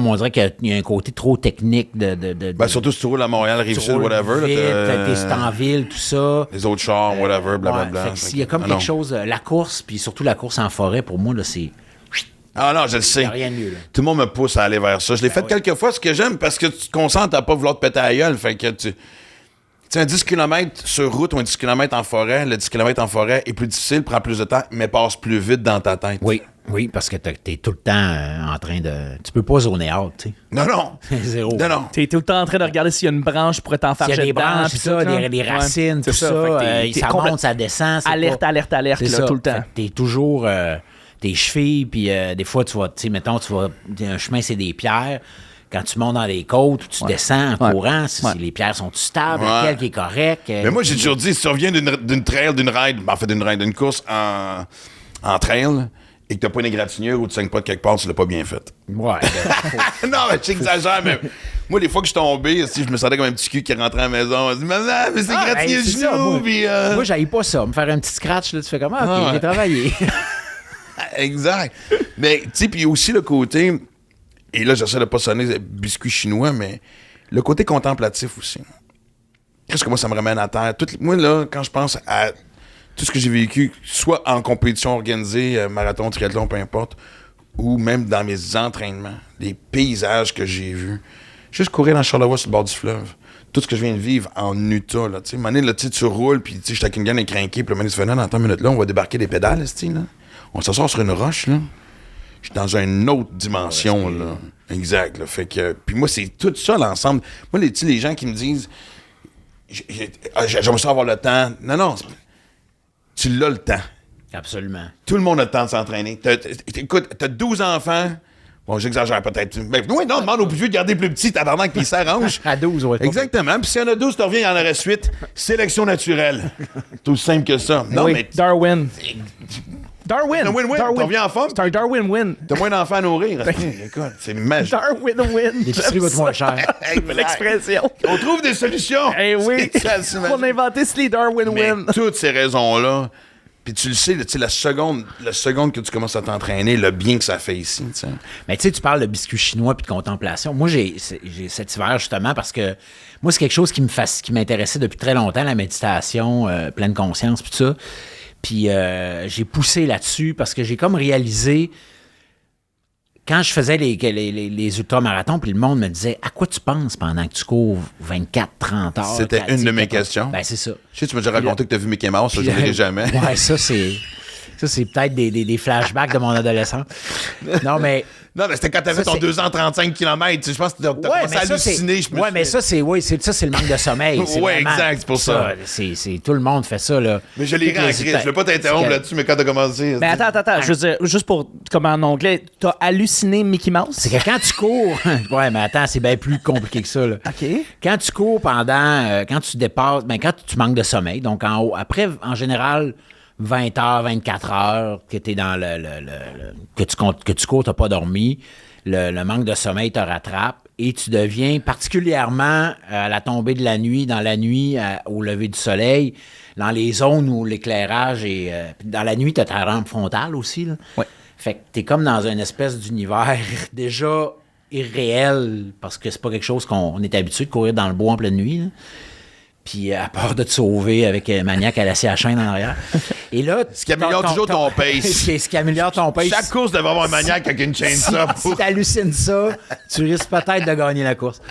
Speaker 5: on dirait qu'il y a un côté trop technique de
Speaker 1: surtout si tu roules à Montréal, Rive-Sud, whatever.
Speaker 5: T'es en ville, tout ça.
Speaker 1: Les autres chars, whatever, blablabla.
Speaker 5: Il y a comme quelque chose... La course, puis surtout la course en forêt, pour moi, là, c'est...
Speaker 1: Ah non, je le sais.
Speaker 5: Il n'y a rien de mieux, là.
Speaker 1: Tout le monde me pousse à aller vers ça. Je l'ai fait quelques fois, ce que j'aime, parce que tu te concentres à pas vouloir te péter à la gueule. Fait que tu sais, un 10 km sur route ou un 10 km en forêt, le 10 km en forêt est plus difficile, prend plus de temps, mais passe plus vite dans ta tête.
Speaker 5: Oui, parce que t'es tout le temps en train de... Tu peux pas zoner out, tu sais.
Speaker 1: Non.
Speaker 5: Zéro.
Speaker 1: Non.
Speaker 2: T'es tout le temps en train de regarder s'il y a une branche pour t'enfarger dedans.
Speaker 5: S'il y a des branches,
Speaker 2: pis
Speaker 5: ça, des racines, tout ça. Ça monte, ça descend.
Speaker 2: Alerte, là, tout le temps.
Speaker 5: T'es toujours... tes chevilles, puis des fois, tu vas... Tu sais, mettons, un chemin, c'est des pierres. Quand tu montes dans les côtes, tu descends en courant, si les pierres sont stables, laquelle qui est correcte.
Speaker 1: Mais moi, j'ai toujours dit, si tu reviens d'une trail, d'une course en trail, et que t'as pas une égratignure ou tu saignes pas de quelque part, tu l'as pas bien fait.
Speaker 5: Ouais.
Speaker 1: Non, mais j'exagère, mais moi, les fois que je suis tombé, je me sentais comme un petit cul qui rentrait à la maison. Je me dis, maman, mais c'est égratigné le genou, puis...
Speaker 5: Moi, j'haïs pas ça. Me faire un petit scratch, là, tu fais comme, OK, j'ai travaillé.
Speaker 1: Exact. Mais, tu sais, puis aussi le côté... Et là, j'essaie de pas sonner biscuit chinois, mais le côté contemplatif aussi. Qu'est-ce que moi, ça me ramène à terre? Moi, là, quand je pense à tout ce que j'ai vécu, soit en compétition organisée, marathon, triathlon, peu importe, ou même dans mes entraînements, les paysages que j'ai vus, juste courir dans Charlevoix sur le bord du fleuve, tout ce que je viens de vivre en Utah, là, tu sais, à un moment donné, là, tu roules, puis tu sais, je suis avec une gagne crinquée, puis le moment, tu fais, non, dans 10 minutes, là, on va débarquer des pédales, là. On s'assoit sur une roche, là. Je suis dans une autre dimension, là. Exact, là. Fait que... Puis moi, c'est tout ça, l'ensemble. Moi, les gens qui me disent... J'aimerais ça avoir le temps. Non. Tu l'as le temps.
Speaker 5: Absolument.
Speaker 1: Tout le monde a le temps de s'entraîner. Écoute, t'as 12 enfants... Bon, j'exagère peut-être. Mais oui, non, demande au plus vieux de garder plus petit, tabarnak, puis il s'arrange.
Speaker 5: À 12, ouais.
Speaker 1: Exactement. Puis s'il y en a 12, tu reviens, il y en aurait 8. Sélection naturelle. Tout simple que ça. Non, mais...
Speaker 2: Darwin.
Speaker 1: Un win-win. Tu reviens en forme.
Speaker 2: C'est un Darwin-win.
Speaker 1: T'as moins d'enfants à nourrir. Écoute, c'est magique.
Speaker 2: Darwin-win.
Speaker 5: L'épicerie va être moins cher.
Speaker 2: L'expression.
Speaker 1: On trouve des solutions.
Speaker 2: Eh oui. On a inventé les Darwin-win.
Speaker 1: Mais toutes ces raisons-là, puis tu le sais, la seconde que tu commences à t'entraîner, le bien que ça fait ici. T'sais.
Speaker 5: Mais tu sais, tu parles de biscuits chinois puis de contemplation. Moi, j'ai cet hiver, justement, parce que moi, c'est quelque chose qui m'intéressait depuis très longtemps, la méditation, pleine conscience, puis tout ça. Puis j'ai poussé là-dessus parce que j'ai comme réalisé, quand je faisais les ultramarathons, puis le monde me disait « À quoi tu penses pendant que tu cours 24-30 heures? »
Speaker 1: C'était une de mes questions.
Speaker 5: Ben, c'est ça.
Speaker 1: Je sais, tu m'as déjà raconté que tu as vu Mickey Mouse, ça, je ne dirai jamais.
Speaker 5: Ouais, ça, c'est peut-être des flashbacks de mon adolescence. Non, mais
Speaker 1: c'était quand tu avais ton 235 km. Je pense que tu as commencé à halluciner.
Speaker 5: Oui, mais ça, c'est le manque de sommeil.
Speaker 1: Oui, exact, c'est pour ça.
Speaker 5: Tout le monde fait ça, là.
Speaker 1: Mais je l'ai rentré. Je ne veux pas t'interrompre là-dessus, mais quand tu as commencé...
Speaker 2: Mais attends. Je veux dire, juste pour, comme en anglais, tu as halluciné Mickey Mouse?
Speaker 5: C'est que quand tu cours... Ouais, mais attends, c'est bien plus compliqué que ça, là.
Speaker 2: OK.
Speaker 5: Quand tu cours quand tu dépasses... quand tu manques de sommeil, donc en haut, après, en général... 20 heures, 24 heures, que tu es dans que tu cours, tu n'as pas dormi, le manque de sommeil te rattrape et tu deviens particulièrement à la tombée de la nuit, dans la nuit, au lever du soleil, dans les zones où l'éclairage est... dans la nuit, tu as ta rampe frontale aussi. Là.
Speaker 2: Ouais.
Speaker 5: Fait que tu es comme dans une espèce d'univers déjà irréel parce que c'est pas quelque chose qu'on est habitué de courir dans le bois en pleine nuit. Là. Puis à part de te sauver avec Maniac à la chaîne en arrière. Et là...
Speaker 1: Ce qui améliore toujours ton pace.
Speaker 5: Ce qui améliore ton pace.
Speaker 1: Chaque course devait avoir un Maniac avec une chaîne ça.
Speaker 5: Si t'hallucines ça, tu risques peut-être de gagner la course.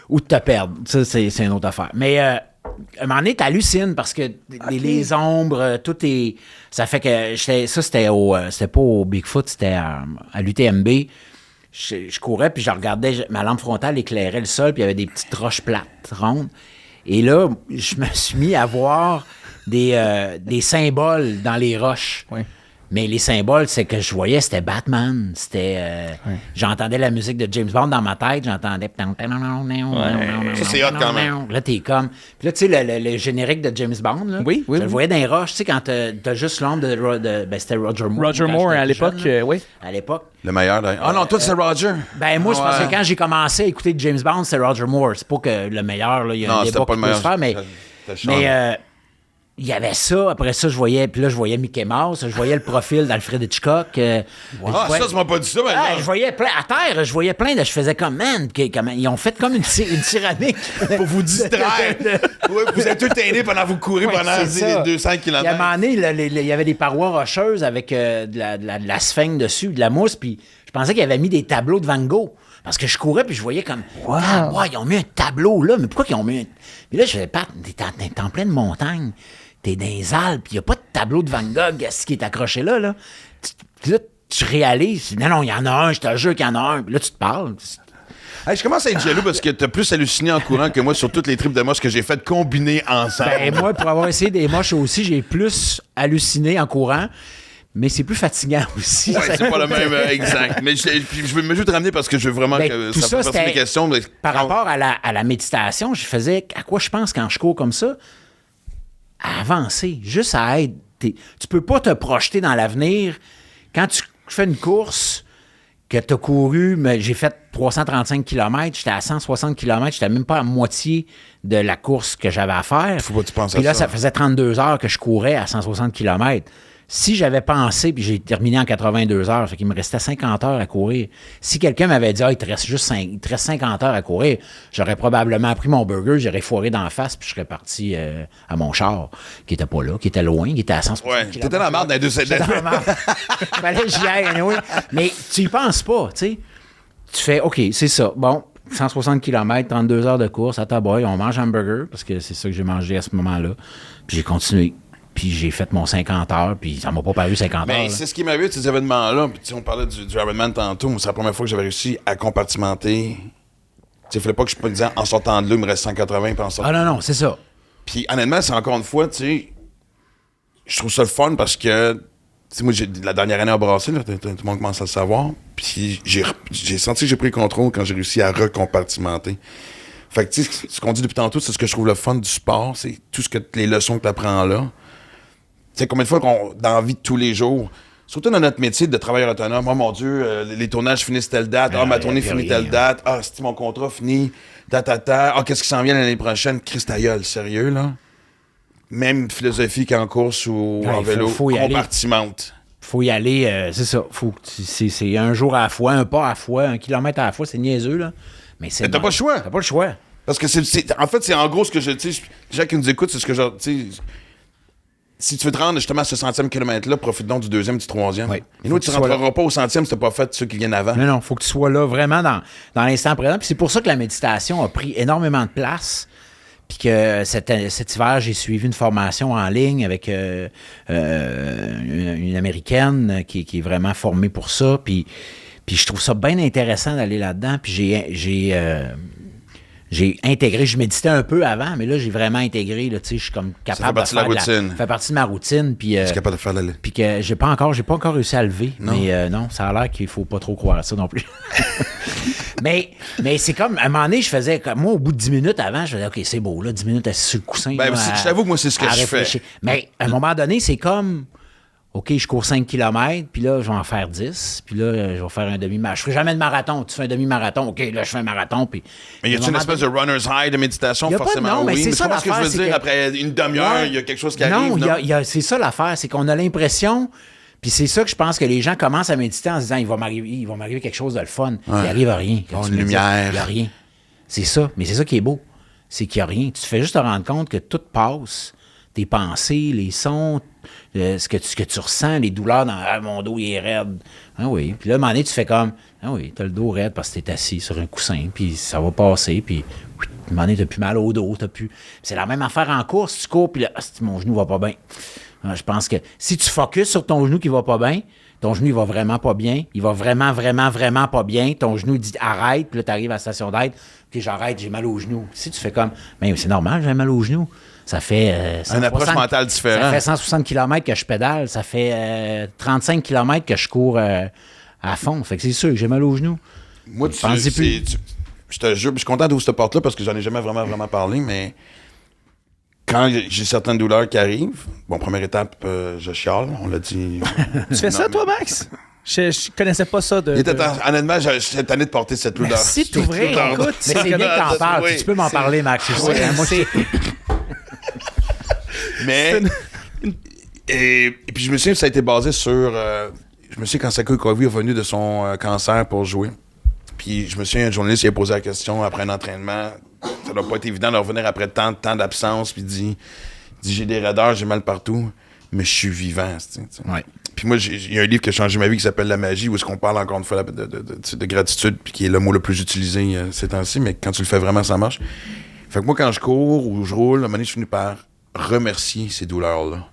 Speaker 5: Ou de te perdre. Ça, c'est une autre affaire. Mais à un moment donné, t'hallucines parce que les ombres, tout est... Ça fait que... c'était pas au Bigfoot, c'était à l'UTMB. Je courais, puis je regardais, ma lampe frontale éclairait le sol, puis il y avait des petites roches plates, rondes. Et là, je me suis mis à voir des symboles dans les roches.
Speaker 2: Oui.
Speaker 5: Mais les symboles, c'est que je voyais, c'était Batman. J'entendais la musique de James Bond dans ma tête. J'entendais...
Speaker 1: Ça, c'est hot quand même.
Speaker 5: Là, t'es comme... Puis là, tu sais, le générique de James Bond, là,
Speaker 2: Oui.
Speaker 5: je le voyais dans les roches. Tu sais, quand t'as juste l'ombre de c'était Roger Moore.
Speaker 2: Roger Moore, à l'époque, oui.
Speaker 5: À l'époque.
Speaker 1: Le meilleur. Ah non, toi, c'est Roger.
Speaker 5: Ben moi, je pense
Speaker 1: Ouais.
Speaker 5: que quand j'ai commencé à écouter James Bond, c'est Roger Moore. C'est pas que le meilleur, là, il y a
Speaker 1: Non,
Speaker 5: un
Speaker 1: c'était
Speaker 5: débat
Speaker 1: pas
Speaker 5: qui
Speaker 1: le
Speaker 5: peut se
Speaker 1: meilleur.
Speaker 5: faire, mais il y avait ça. Après ça, je voyais Mickey Mouse, je voyais le profil d'Alfred Hitchcock.
Speaker 1: Ah, ça, tu m'as pas dit ça, maintenant.
Speaker 5: Je voyais plein, à terre, je faisais comme, man, ils ont fait comme une céramique.
Speaker 1: Pour vous distraire. Ouais, vous êtes tout aidés pendant que vous courez pendant
Speaker 5: c'est ça.
Speaker 1: les 200
Speaker 5: Puis à un
Speaker 1: km.
Speaker 5: moment donné, il y avait des parois rocheuses avec de la sphène dessus, de la mousse, puis je pensais qu'ils avaient mis des tableaux de Van Gogh. Parce que je courais, puis je voyais comme, ils ont mis un tableau là, mais pourquoi ils ont mis un... Puis là, je faisais, Pat, t'es en pleine montagne, t'es dans les Alpes, il n'y a pas de tableau de Van Gogh qui est accroché là. Puis là, tu réalises, non, il y en a un, je te jure qu'il y en a un. Puis là, tu te parles.
Speaker 1: Hey, je commence à être jaloux parce que t'as plus halluciné en courant que moi sur toutes les tripes de moches que j'ai faites combiner ensemble.
Speaker 5: Ben, moi, pour avoir essayé des moches aussi, j'ai plus halluciné en courant. Mais c'est plus fatigant aussi.
Speaker 1: Ouais, c'est pas le même exact. Mais je veux me juste ramener parce que je veux vraiment
Speaker 5: Ben,
Speaker 1: que
Speaker 5: tout
Speaker 1: ça fasse partie de mes questions. Mais...
Speaker 5: Par rapport à la méditation, je faisais à quoi je pense quand je cours comme ça? À avancer, juste à être. Tu peux pas te projeter dans l'avenir. Quand tu fais une course que tu as couru, mais j'ai fait 335 km, j'étais à 160 km, j'étais même pas à moitié de la course que j'avais à faire.
Speaker 1: Faut pas que tu penses à
Speaker 5: Puis là,
Speaker 1: ça.
Speaker 5: ça faisait 32 heures que je courais à 160 km. Si j'avais pensé, puis j'ai terminé en 82 heures, fait qu'il me restait 50 heures à courir. Si quelqu'un m'avait dit, il te reste 50 heures à courir, j'aurais probablement pris mon burger, j'aurais foiré d'en face, puis je serais parti à mon char, qui était pas là, qui était loin, qui était à 160
Speaker 1: Ouais,
Speaker 5: km.
Speaker 1: t'étais dans la merde dans les deux
Speaker 5: J'étais dans la merde. Fallait que j'y aille, anyway. Mais tu y penses pas, tu sais. Tu fais, OK, c'est ça. Bon, 160 km, 32 heures de course, à Taboy, on mange un burger, parce que c'est ça que j'ai mangé à ce moment-là. Puis j'ai continué. Puis j'ai fait mon 50 heures, puis ça m'a pas paru 50 heures.
Speaker 1: Mais
Speaker 5: là.
Speaker 1: c'est ce qui m'arrive de ces événements-là. Puis, on parlait du Ironman tantôt. C'est la première fois que j'avais réussi à compartimenter. Il fallait pas que je me disais en sortant de là, il me reste 180 puis en sortant.
Speaker 5: Ah non, c'est ça.
Speaker 1: Puis honnêtement, c'est encore une fois, tu sais, je trouve ça le fun parce que, tu sais, moi, la dernière année à brasser, là, tout le monde commence à le savoir. Puis j'ai senti que j'ai pris le contrôle quand j'ai réussi à recompartimenter. Fait que, tu sais, ce qu'on dit depuis tantôt, c'est ce que je trouve le fun du sport, c'est tout ce que les leçons que tu apprends là. Tu sais, combien de fois dans la vie de tous les jours, surtout dans notre métier de travailleur autonome, oh mon Dieu, les tournages finissent telle date, ma tournée finit telle date, c'est mon contrat finit, qu'est-ce qui s'en vient l'année prochaine, Christaïol, sérieux, là? Même philosophie qu'en course ou en vélo,
Speaker 5: faut y aller.
Speaker 1: compartimente.
Speaker 5: Faut y aller, c'est ça. C'est un jour à la fois, un pas à la fois, 1 kilomètre à la fois, c'est niaiseux, là. Mais
Speaker 1: Mais t'as pas le choix.
Speaker 5: T'as pas le choix.
Speaker 1: Parce que en fait, c'est en gros ce que tu sais, les gens qui nous écoutent, c'est ce que tu sais, si tu veux te rendre justement à ce 100e kilomètre-là, profite donc du 2e, du 3e.
Speaker 5: Oui.
Speaker 1: Et nous, tu ne rentreras pas au 100e si tu n'as pas fait ceux qui viennent avant.
Speaker 5: Non, faut que tu sois là vraiment dans l'instant présent. Puis c'est pour ça que la méditation a pris énormément de place. Puis que cet hiver, j'ai suivi une formation en ligne avec une Américaine qui est vraiment formée pour ça. Puis je trouve ça bien intéressant d'aller là-dedans. Puis j'ai intégré, je méditais un peu avant, mais là, j'ai vraiment intégré, là, tu sais, je suis comme capable
Speaker 1: de faire la routine.
Speaker 5: Ça fait partie de ma routine, puis...
Speaker 1: Tu es capable de faire la...
Speaker 5: Puis que j'ai pas encore réussi à lever, mais non, ça a l'air qu'il faut pas trop croire à ça non plus. mais c'est comme, à un moment donné, je faisais, comme moi, au bout de 10 minutes avant, je faisais, OK, c'est beau, là, 10 minutes assis sur le coussin.
Speaker 1: Ben,
Speaker 5: là,
Speaker 1: je t'avoue que moi, c'est ce que je
Speaker 5: réfléchir.
Speaker 1: fais.
Speaker 5: Mais à un moment donné, c'est comme... OK, je cours 5 km, puis là, je vais en faire 10, puis là, je vais faire un demi-marathon. Je ferai jamais de marathon. Tu fais un demi-marathon, OK, là, je fais un marathon, puis...
Speaker 1: Mais y a-tu une espèce de runner's high de méditation, forcément?
Speaker 5: Non, mais
Speaker 1: oui,
Speaker 5: c'est
Speaker 1: mais
Speaker 5: ça
Speaker 1: tu comprends ce que je
Speaker 5: l'affaire,
Speaker 1: veux dire?
Speaker 5: c'est
Speaker 1: Après une demi-heure, il y a quelque chose qui arrive, non?
Speaker 5: Non, c'est ça l'affaire, c'est qu'on a l'impression... Puis c'est ça que je pense que les gens commencent à méditer en se disant, il va m'arriver quelque chose de le fun. Il n'arrive à rien.
Speaker 1: Bon, une lumière.
Speaker 5: Il n'y a rien. C'est ça, mais c'est ça qui est beau. C'est qu'il n'y a rien. Tu te fais juste te rendre compte que tout passe. Tes pensées, les sons, ce que tu ressens, les douleurs dans mon dos, il est raide. Ah oui. Puis là, à un moment donné, tu fais comme, ah oui, t'as le dos raide parce que t'es assis sur un coussin, puis ça va passer, puis à un moment donné, t'as plus mal au dos, c'est la même affaire en course, tu cours, puis là, mon genou va pas bien. Je pense que si tu focuses sur ton genou qui va pas bien, ton genou, il va vraiment pas bien. Il va vraiment, vraiment, vraiment pas bien. Ton genou dit arrête, puis là, tu arrives à la station d'aide. OK, j'arrête, j'ai mal au genou. Si tu fais comme, mais c'est normal, j'ai mal au genou. Ça fait...
Speaker 1: Une approche mentale différente.
Speaker 5: Ça fait 160 km que je pédale. Ça fait 35 km que je cours à fond. Fait que c'est sûr que j'ai mal aux genoux.
Speaker 1: Moi, je te jure, je suis content d'ouvrir cette porte-là parce que j'en ai jamais vraiment parlé, mais quand j'ai certaines douleurs qui arrivent, bon, première étape, je chiale, on l'a dit.
Speaker 2: Tu fais ça, toi, Max? Je connaissais pas ça de...
Speaker 1: Honnêtement, j'étais tanné de porter cette douleur.
Speaker 2: Si t'ouvrais, écoute...
Speaker 5: Mais c'est bien que t'en parles.
Speaker 1: Oui,
Speaker 5: tu peux m'en parler, Max. Moi,
Speaker 1: Mais... Et puis je me souviens que ça a été basé sur... je me souviens quand Sako Koivu est revenu de son cancer pour jouer. Puis je me souviens, un journaliste qui a posé la question après un entraînement. Ça doit pas être évident de revenir après tant de temps d'absence. Puis il dit j'ai des raideurs, j'ai mal partout, mais je suis vivant.
Speaker 5: Ouais.
Speaker 1: Puis moi, il y a un livre qui a changé ma vie qui s'appelle La magie, où est-ce qu'on parle encore une fois de gratitude, puis qui est le mot le plus utilisé ces temps-ci, mais quand tu le fais vraiment, ça marche. Fait que moi, quand je cours ou je roule, à un moment donné, je finis par remercier ces douleurs-là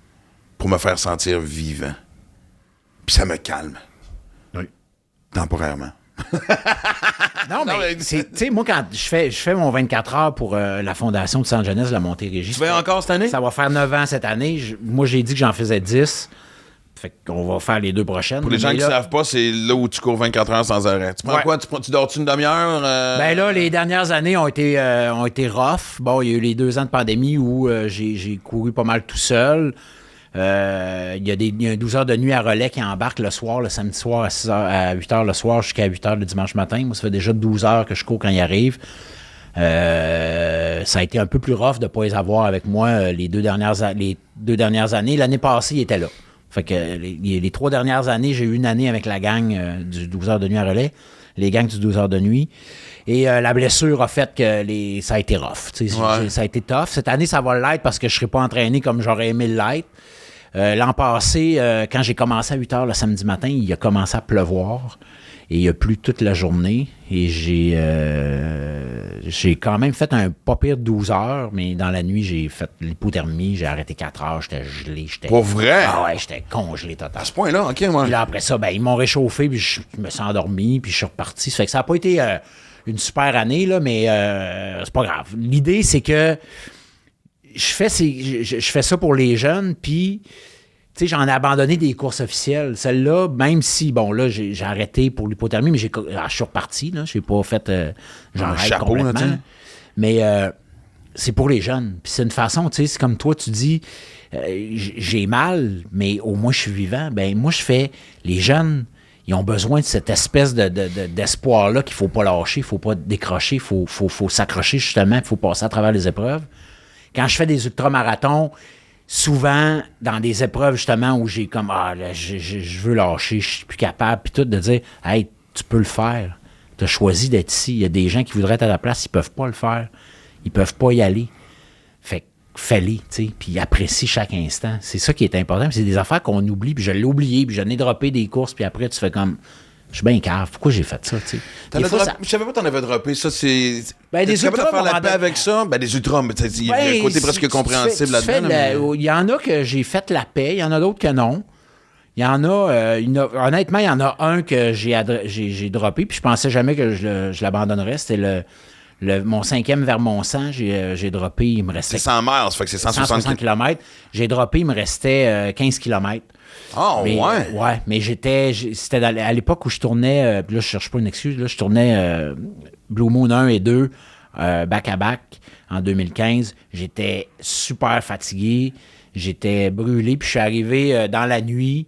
Speaker 1: pour me faire sentir vivant. Puis ça me calme.
Speaker 5: Oui.
Speaker 1: Temporairement.
Speaker 5: Non, mais tu sais, moi, quand je fais mon 24 heures pour la Fondation de Sainte-Jeunesse de la Montérégie.
Speaker 1: Tu fais encore cette année?
Speaker 5: Ça va faire 9 ans cette année. Moi, j'ai dit que j'en faisais 10. Fait qu'on va faire les 2 prochaines.
Speaker 1: Pour les gens qui ne savent pas, c'est là où tu cours 24 heures sans arrêt. Tu prends quoi? Tu dors-tu une demi-heure?
Speaker 5: Ben là, les dernières années ont été rough. Bon, il y a eu les 2 ans de pandémie où j'ai couru pas mal tout seul. Il y a un 12 heures de nuit à relais qui embarque le soir, le samedi soir à 8 heures le soir jusqu'à 8 heures le dimanche matin. Moi, ça fait déjà 12 heures que je cours quand il arrive. Ça a été un peu plus rough de ne pas les avoir avec moi les deux dernières années. L'année passée, il était là. Fait que les 3 dernières années, j'ai eu une année avec la gang du 12 heures de nuit à relais, les gangs du 12 heures de nuit. Et la blessure a fait que ça a été rough. Ouais. Ça a été tough. Cette année, ça va l'être parce que je ne serai pas entraîné comme j'aurais aimé l'être. L'an passé, quand j'ai commencé à 8 heures le samedi matin, il a commencé à pleuvoir. Et il a plu toute la journée. Et j'ai quand même fait un pas pire de 12 heures, mais dans la nuit, j'ai fait l'hypothermie. J'ai arrêté 4 heures. J'étais gelé.
Speaker 1: Pour vrai?
Speaker 5: Ah ouais, j'étais congelé total.
Speaker 1: À ce point-là, OK, moi.
Speaker 5: Puis là, après ça, ils m'ont réchauffé, puis je me suis endormi, puis je suis reparti. Ça fait que ça n'a pas été une super année, là, mais c'est pas grave. L'idée, c'est que je fais ça pour les jeunes, puis... Tu sais, j'en ai abandonné des courses officielles. Celle-là, même si, bon, là, j'ai arrêté pour l'hypothermie, mais je suis reparti, là. J'ai pas fait... j'arrête complètement. Là, mais c'est pour les jeunes. Puis c'est une façon, tu sais, c'est comme toi, tu dis, j'ai mal, mais au moins je suis vivant. Ben moi, je fais... Les jeunes, ils ont besoin de cette espèce d'espoir-là qu'il faut pas lâcher, il faut pas décrocher, il faut s'accrocher, justement, il faut passer à travers les épreuves. Quand je fais des ultramarathons... Souvent, dans des épreuves, justement, où j'ai comme, je veux lâcher, je suis plus capable, puis tout, de dire, hey, tu peux le faire. Tu as choisi d'être ici. Il y a des gens qui voudraient être à ta place, ils peuvent pas le faire. Ils peuvent pas y aller. Fait que fais-les, tu sais, puis apprécie chaque instant. C'est ça qui est important. Puis c'est des affaires qu'on oublie, puis je l'ai oublié, puis j'en ai droppé des courses, puis après, tu fais comme... Je suis bien cave. Pourquoi j'ai fait ça, tu sais?
Speaker 1: Je savais pas que t'en avais droppé. Ça, c'est...
Speaker 5: des ultras,
Speaker 1: faire la paix avec ça? Des ultras, mais il y a un côté presque compréhensible là-dedans.
Speaker 5: Il y en a que j'ai fait la paix, il y en a d'autres que non. Il y en a... honnêtement, il y en a un que j'ai droppé, puis je pensais jamais que je l'abandonnerais. C'était mon 5e Vermont-Sang. J'ai droppé, il me restait...
Speaker 1: C'est 100 miles, ça fait que c'est 160
Speaker 5: km. J'ai droppé, il me restait 15 km.
Speaker 1: Ah, ouais?
Speaker 5: Ouais, mais c'était à l'époque où je tournais, puis là, je cherche pas une excuse, là, je tournais Blue Moon 1 et 2 back-à-back en 2015. J'étais super fatigué, j'étais brûlé, puis je suis arrivé dans la nuit,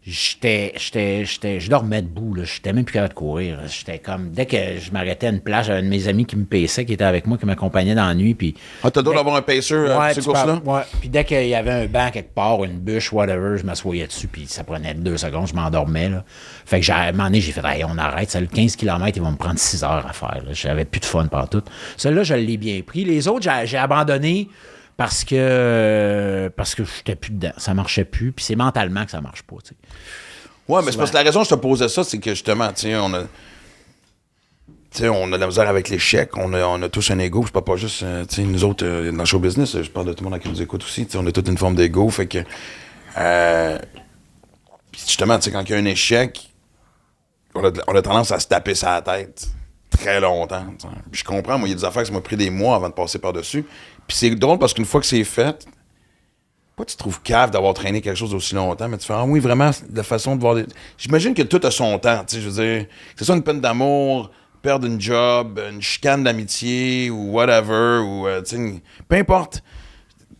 Speaker 5: je dormais debout, là, j'étais même plus capable de courir. J'étais comme, dès que je m'arrêtais à une plage, j'avais un de mes amis qui me paissait, qui était avec moi, qui m'accompagnait dans la nuit, puis...
Speaker 1: Ah, t'as le droit d'avoir un pacer pour ces courses-là?
Speaker 5: Ouais, puis dès qu'il y avait un banc quelque part, une bûche, whatever, je m'assoyais dessus, puis ça prenait 2 secondes, je m'endormais, là. Fait que à un moment donné, j'ai fait, hey, on arrête, ça, le 15 km, il va me prendre 6 heures à faire, là. J'avais plus de fun partout. Celle-là, je l'ai bien pris. Les autres, j'ai abandonné parce que j'étais plus dedans. Ça marchait plus, puis c'est mentalement que ça marche pas, tu sais.
Speaker 1: Ouais, mais c'est parce que la raison que je te posais ça, c'est que justement, tu sais, on a de la misère avec l'échec, on a tous un ego, je parle pas juste, tu sais, nous autres, dans le show business, je parle de tout le monde qui nous écoute aussi, tu sais, on a toute une forme d'ego, fait que, justement, tu sais, quand il y a un échec, on a tendance à se taper ça à la tête très longtemps. T'sais. Je comprends, moi, il y a des affaires qui m'ont pris des mois avant de passer par-dessus. Puis c'est drôle parce qu'une fois que c'est fait, pas tu te trouves cave d'avoir traîné quelque chose aussi longtemps, mais tu fais, ah oui, vraiment, la façon de voir... J'imagine que tout a son temps, tu sais, je veux dire, que ce soit une peine d'amour, perdre une job, une chicane d'amitié, ou whatever, ou, tu sais, peu importe.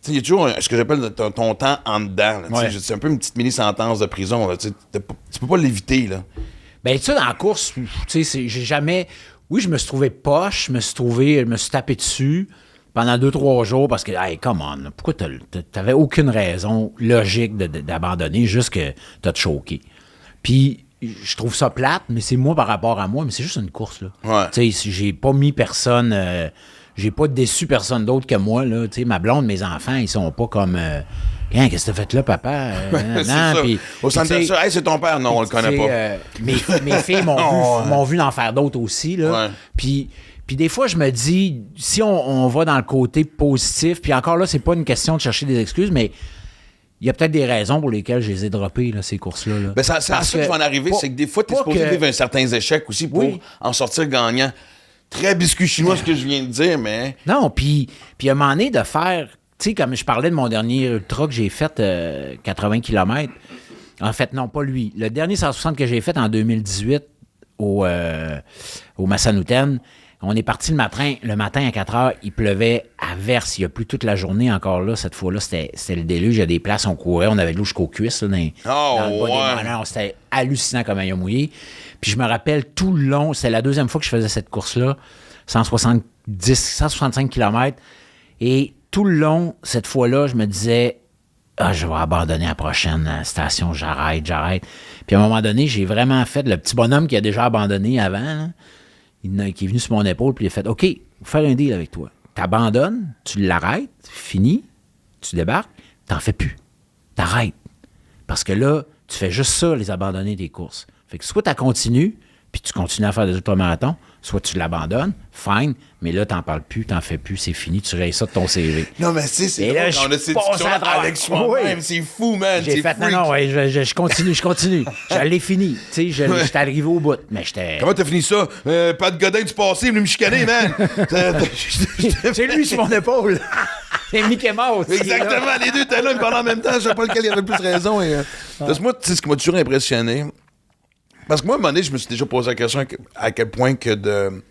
Speaker 1: Il y a toujours ce que j'appelle ton temps en dedans. Là,
Speaker 5: ouais.
Speaker 1: C'est un peu une petite mini-sentence de prison. Là, tu peux pas l'éviter. Là.
Speaker 5: Ben, tu sais, dans la course, tu sais, j'ai jamais... Oui, je me suis trouvé poche, je me suis tapé dessus pendant 2-3 jours parce que, hey, come on, pourquoi t'avais aucune raison logique d'abandonner, juste que t'as te choqué. Puis, je trouve ça plate, mais c'est moi par rapport à moi, mais c'est juste une course, là.
Speaker 1: Ouais.
Speaker 5: Tu sais, j'ai pas mis personne... j'ai pas déçu personne d'autre que moi, là. Tu sais, ma blonde, mes enfants, ils sont pas comme... Qu'est-ce que t'as fait là, papa?
Speaker 1: C'est ça.
Speaker 5: Puis,
Speaker 1: au centre de ça, hey, c'est ton père. Non, on le connaît pas.
Speaker 5: Mes filles m'ont vu en faire d'autres aussi, là.
Speaker 1: Ouais.
Speaker 5: Puis des fois, je me dis, si on va dans le côté positif, puis encore là, c'est pas une question de chercher des excuses, mais il y a peut-être des raisons pour lesquelles je les ai droppées, là, ces courses-là. Là.
Speaker 1: Ben, c'est à ça qui va en arriver, c'est que des fois, t'es supposé vivre un certain échec aussi pour en sortir gagnant. Très biscuit chinois, ce que je viens de dire, mais...
Speaker 5: Non, puis à un moment donné, de faire... Tu sais, comme je parlais de mon dernier ultra que j'ai fait, 80 km. En fait, non, pas lui. Le dernier 160 que j'ai fait en 2018 au Massanutten, on est parti le matin à 4 heures. Il pleuvait à verse. Il y a plu toute la journée encore là. Cette fois-là, c'était le déluge. Il y a des places, on courait. On avait de l'eau jusqu'aux cuisses. Là, dans le bas des mollets. C'était hallucinant comme maillot mouillé. Puis je me rappelle tout le long, c'était la deuxième fois que je faisais cette course-là, 165 km. Et tout le long, cette fois-là, je me disais, je vais abandonner à la prochaine station, j'arrête. Puis à un moment donné, j'ai vraiment fait le petit bonhomme qui a déjà abandonné avant, là, qui est venu sur mon épaule, puis il a fait, OK, faut faire un deal avec toi. T'abandonnes, tu l'arrêtes, fini, tu débarques, t'en fais plus. T'arrêtes. Parce que là, tu fais juste ça, les abandonner des courses. Fait que soit tu continues, puis tu continues à faire des ultramarathons, soit tu l'abandonnes, fine, mais là, t'en parles plus, t'en fais plus, c'est fini, tu rayes ça de ton CV.
Speaker 1: Non, mais c'est
Speaker 5: là,
Speaker 1: drôle quand on a cette discussion avec soi-même, c'est fou, man.
Speaker 5: J'ai fait, non, ouais, je continue. Je l'ai fini, tu sais, j'étais arrivé au bout, mais j'étais...
Speaker 1: Comment t'as fini ça? Pas de Godin du passé, venu me chicaner, man.
Speaker 5: C'est lui sur mon épaule. C'est Mickey Mouse.
Speaker 1: Exactement, les deux étaient là, ils parlaient en même temps, je sais pas lequel il avait le plus raison. Parce que moi, tu sais, ce qui m'a toujours impressionné, parce que moi, à un moment donné, je me suis déjà posé la question à quel point que de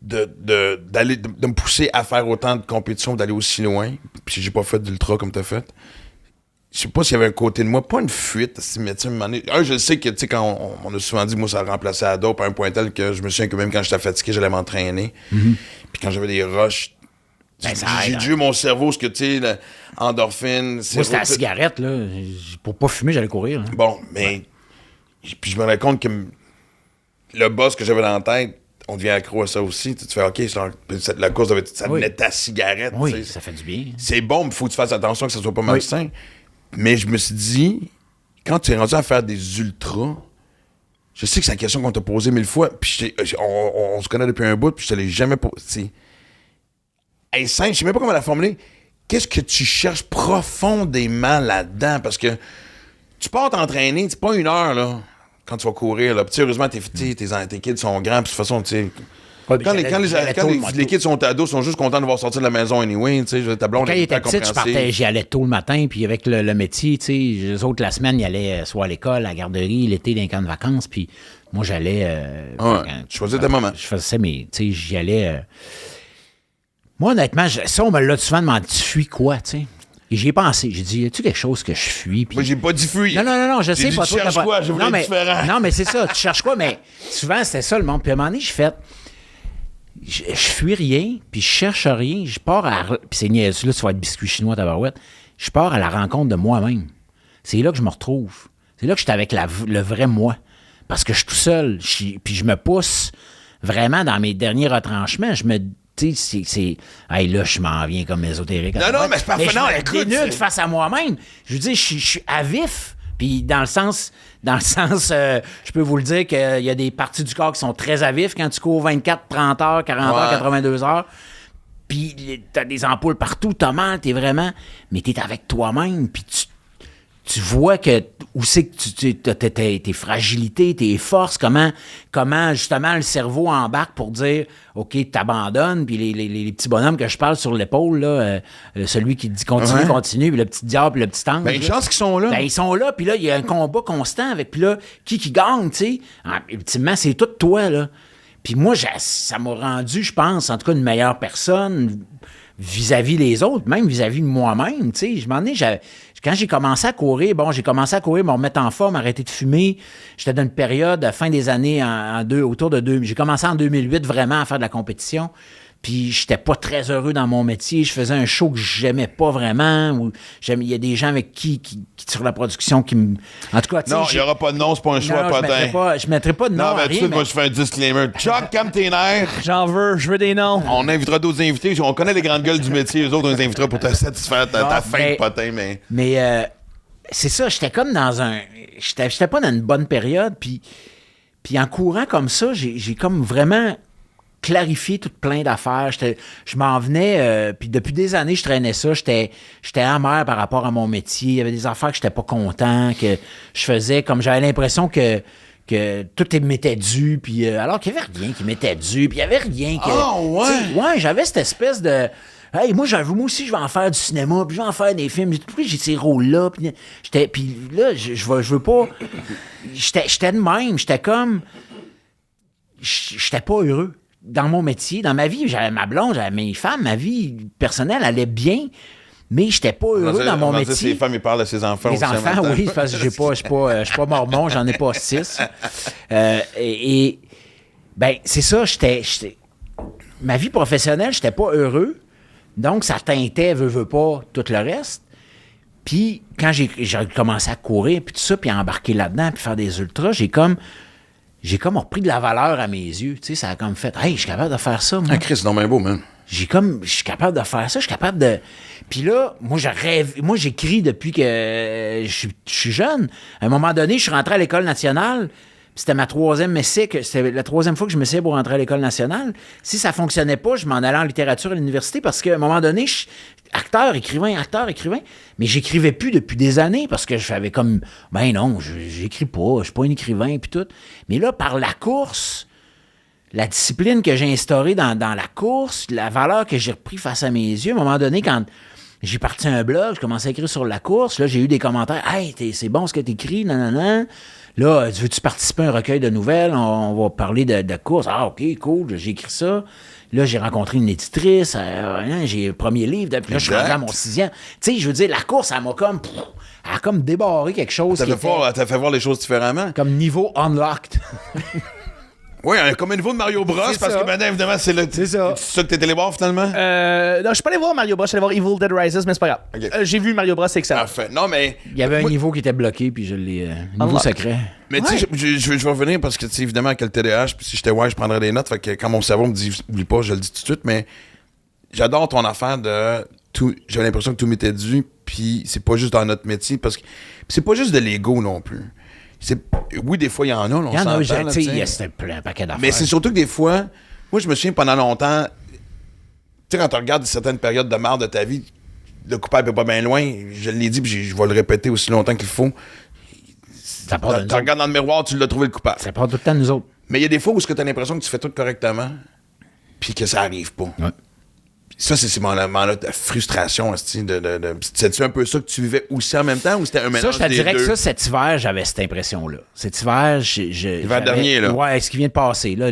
Speaker 1: me pousser à faire autant de compétitions, d'aller aussi loin, puis j'ai pas fait d'ultra comme t'as fait. Je sais pas s'il y avait un côté de moi, pas une fuite, mais tu sais, à un moment donné, je sais que, tu sais, quand on a souvent dit, moi, ça a remplacé à dope à un point tel que je me souviens que même quand j'étais fatigué, j'allais m'entraîner. Puis quand j'avais des rushs, j'ai dû mon cerveau, ce que, tu sais, endorphine...
Speaker 5: Moi, c'était la cigarette, là. Pour pas fumer, j'allais courir. Là.
Speaker 1: Bon, mais... Puis je me rends compte que le boss que j'avais dans la tête, on devient accro à ça aussi. Tu fais, OK, la course, ça venait de ta cigarette.
Speaker 5: Oui,
Speaker 1: t'sais.
Speaker 5: ça fait du bien.
Speaker 1: C'est bon, mais il faut que tu fasses attention que ça soit pas malsain. Mais je me suis dit, quand tu es rendu à faire des ultras, je sais que c'est la question qu'on t'a posée 1000 fois, puis on se connaît depuis un bout, puis je te l'ai jamais posé. Hey, simple, je sais même pas comment la formuler. Qu'est-ce que tu cherches profondément là-dedans? Parce que tu pars t'entraîner, c'est pas 1 heure, là, quand tu vas courir. Là. Puis, heureusement, tes kids sont grands, puis de toute façon, tu sais... Quand les kids sont ados, ils sont juste contents de voir sortir de la maison anyway. Ta blonde
Speaker 5: quand il était petit, j'y allais tôt le matin, puis avec le métier, les autres, la semaine, ils allaient soit à l'école, à la garderie, l'été, dans les camps de vacances, puis moi, j'allais...
Speaker 1: tu choisis tes moments.
Speaker 5: Je faisais ça, mais j'y allais... Moi, honnêtement, ça, on me l'a souvent demandé, tu fuis quoi, tu sais? Et j'y ai pensé. J'ai dit, y a-tu quelque chose que je fuis? Puis...
Speaker 1: Moi, j'ai pas dit fuir.
Speaker 5: Non, je sais
Speaker 1: dit,
Speaker 5: pas.
Speaker 1: Tu cherches quoi? Je voulais être différent.
Speaker 5: Non, mais c'est ça. Tu cherches quoi? Mais souvent, c'était ça, le monde. Puis à un moment donné, j'ai fait... Je fuis rien, puis je cherche rien. Je pars à... Puis c'est niaiseux, là, tu vas être biscuit chinois, tabarouette. Je pars à la rencontre de moi-même. C'est là que je me retrouve. C'est là que je suis avec le vrai moi. Parce que je suis tout seul. Puis je me pousse vraiment dans mes derniers retranchements. Je me... Tu sais, c'est... Hey, là, je m'en viens comme ésotérique.
Speaker 1: Non, mais c'est parfait.
Speaker 5: Mais je me dénude face à moi-même. Je veux dire, je suis à vif. Puis dans le sens, je peux vous le dire qu'il y a des parties du corps qui sont très à vif quand tu cours 24, 30 heures, 40 heures, 82 heures. Puis t'as des ampoules partout, t'as mal, t'es vraiment... Mais t'es avec toi-même, puis tu vois que où c'est que tes fragilités, tes forces, comment justement le cerveau embarque pour dire OK, t'abandonnes, puis les petits bonhommes que je parle sur l'épaule, là, celui qui dit continue, puis le petit diable, puis le petit ange.
Speaker 1: Ben, une chance qu'ils sont là.
Speaker 5: Ben, ils sont là, puis là, il y a un combat constant avec, puis là, qui gagne, tu sais. Ultimement, c'est tout toi, là. Puis moi, ça m'a rendu, je pense, en tout cas, une meilleure personne vis-à-vis des autres, même vis-à-vis de moi-même, tu sais. Je m'en ai, quand j'ai commencé à courir, me remettre en forme, arrêter de fumer. J'étais dans une période, fin des années, autour de 2000. J'ai commencé en 2008 vraiment à faire de la compétition. Puis j'étais pas très heureux dans mon métier. Je faisais un show que j'aimais pas vraiment. Il y a des gens avec qui sur la production qui me... En tout cas,
Speaker 1: non, il n'y aura pas de nom, c'est pas un show à potin.
Speaker 5: Je mettrai pas de nom.
Speaker 1: Non, mais
Speaker 5: à
Speaker 1: tout de suite, moi, je fais un disclaimer. Chuck, calme tes nerfs.
Speaker 2: Je veux des noms.
Speaker 1: On invitera d'autres invités. On connaît les grandes gueules du métier. Eux autres, on les invitera pour te satisfaire ta faim de potin.
Speaker 5: Mais c'est ça, j'étais comme dans un... J'étais pas dans une bonne période. Puis en courant comme ça, j'ai comme vraiment... clarifier tout plein d'affaires. Je m'en venais, puis depuis des années, je traînais ça. J'étais amer par rapport à mon métier. Il y avait des affaires que j'étais pas content, que je faisais, comme j'avais l'impression que tout m'était dû, puis alors qu'il y avait rien qui m'était dû, puis il y avait rien que...
Speaker 1: Ah, ouais?
Speaker 5: Ouais, j'avais cette espèce de... Hey, moi aussi, je vais en faire du cinéma, puis je vais en faire des films. Puis j'ai ces rôles-là, puis là, je veux pas... J'étais de même, j'étais comme... J'étais pas heureux. Dans mon métier, dans ma vie, j'avais ma blonde, j'avais mes femmes, ma vie personnelle allait bien, mais j'étais pas heureux dans mon métier.
Speaker 1: Ses femmes, ils parlent à ses enfants.
Speaker 5: Les enfants, oui, parce que je suis pas mormon, j'en ai pas 6. Ben, c'est ça, ma vie professionnelle, j'étais pas heureux, donc ça teintait, veux pas, tout le reste. Puis quand j'ai commencé à courir, puis tout ça, puis à embarquer là-dedans, puis faire des ultras, j'ai comme repris de la valeur à mes yeux. Tu sais, ça a comme fait, hey, je suis capable de faire ça, moi.
Speaker 1: Ah, Chris, c'est donc bien beau, man.
Speaker 5: Je suis capable de faire ça, je suis capable de... Puis là, moi, j'écris depuis que je suis jeune. À un moment donné, je suis rentré à l'École nationale, puis c'était ma troisième essai, c'était la troisième fois que je m'essayais pour rentrer à l'École nationale. Si ça fonctionnait pas, je m'en allais en littérature à l'université parce qu'à un moment donné, acteur, écrivain, mais j'écrivais plus depuis des années parce que j'avais comme, ben non, j'écris pas, je suis pas un écrivain, puis tout. Mais là, par la course, la discipline que j'ai instaurée dans la course, la valeur que j'ai repris face à mes yeux, à un moment donné, quand j'ai parti un blog, je commençais à écrire sur la course, là, j'ai eu des commentaires, « Hey, c'est bon ce que t'écris, nanana. Là, veux-tu participer à un recueil de nouvelles? On va parler de course. Ah, OK, cool, j'ai écrit ça. Là, j'ai rencontré une éditrice, j'ai le premier livre, puis là, je suis rendu à mon 6e. Tu sais, je veux dire, la course, elle a comme débarré quelque chose.
Speaker 1: T'as fait voir les choses différemment.
Speaker 5: Comme niveau unlocked.
Speaker 1: Oui, comme un niveau de Mario Bros, parce que maintenant, évidemment, c'est ça que t'es allé voir, finalement?
Speaker 2: Non, je suis pas allé voir Mario Bros, je suis allé voir Evil Dead Rises, mais c'est pas grave. Okay. J'ai vu Mario Bros, c'est excellent.
Speaker 1: Parfait. Non, mais...
Speaker 5: Il y avait un niveau qui était bloqué, puis je l'ai... niveau secret.
Speaker 1: Mais tu sais, je vais revenir, parce que, tu sais, évidemment, avec le TDAH, puis si j'étais je prendrais des notes, fait que quand mon cerveau me dit, oublie pas, je le dis tout de suite, mais j'adore ton affaire de... J'ai l'impression que tout m'était dû, puis c'est pas juste dans notre métier, parce que c'est pas juste de l'ego non plus. Oui, des fois, il y en a, on s'entend.
Speaker 5: Il y a un paquet d'affaires.
Speaker 1: Mais c'est surtout que des fois, moi, je me souviens pendant longtemps, tu sais, quand tu regardes certaines périodes de marde de ta vie, le coupable est pas bien loin, je l'ai dit, puis je vais le répéter aussi longtemps qu'il faut. Tu regardes dans le miroir, tu l'as trouvé le coupable.
Speaker 5: Ça part tout le temps de nous autres.
Speaker 1: Mais il y a des fois où tu as l'impression que tu fais tout correctement, puis que ça arrive pas.
Speaker 5: Ouais.
Speaker 1: Ça, c'est mon moment de frustration. C'est-tu un peu ça que tu vivais aussi en même temps ou c'était un mélange des deux?
Speaker 5: Ça, je te dirais que ça, cet hiver, j'avais cette impression-là. Cet hiver,
Speaker 1: l'hiver dernier, là.
Speaker 5: Ouais, ce qui vient de passer, là,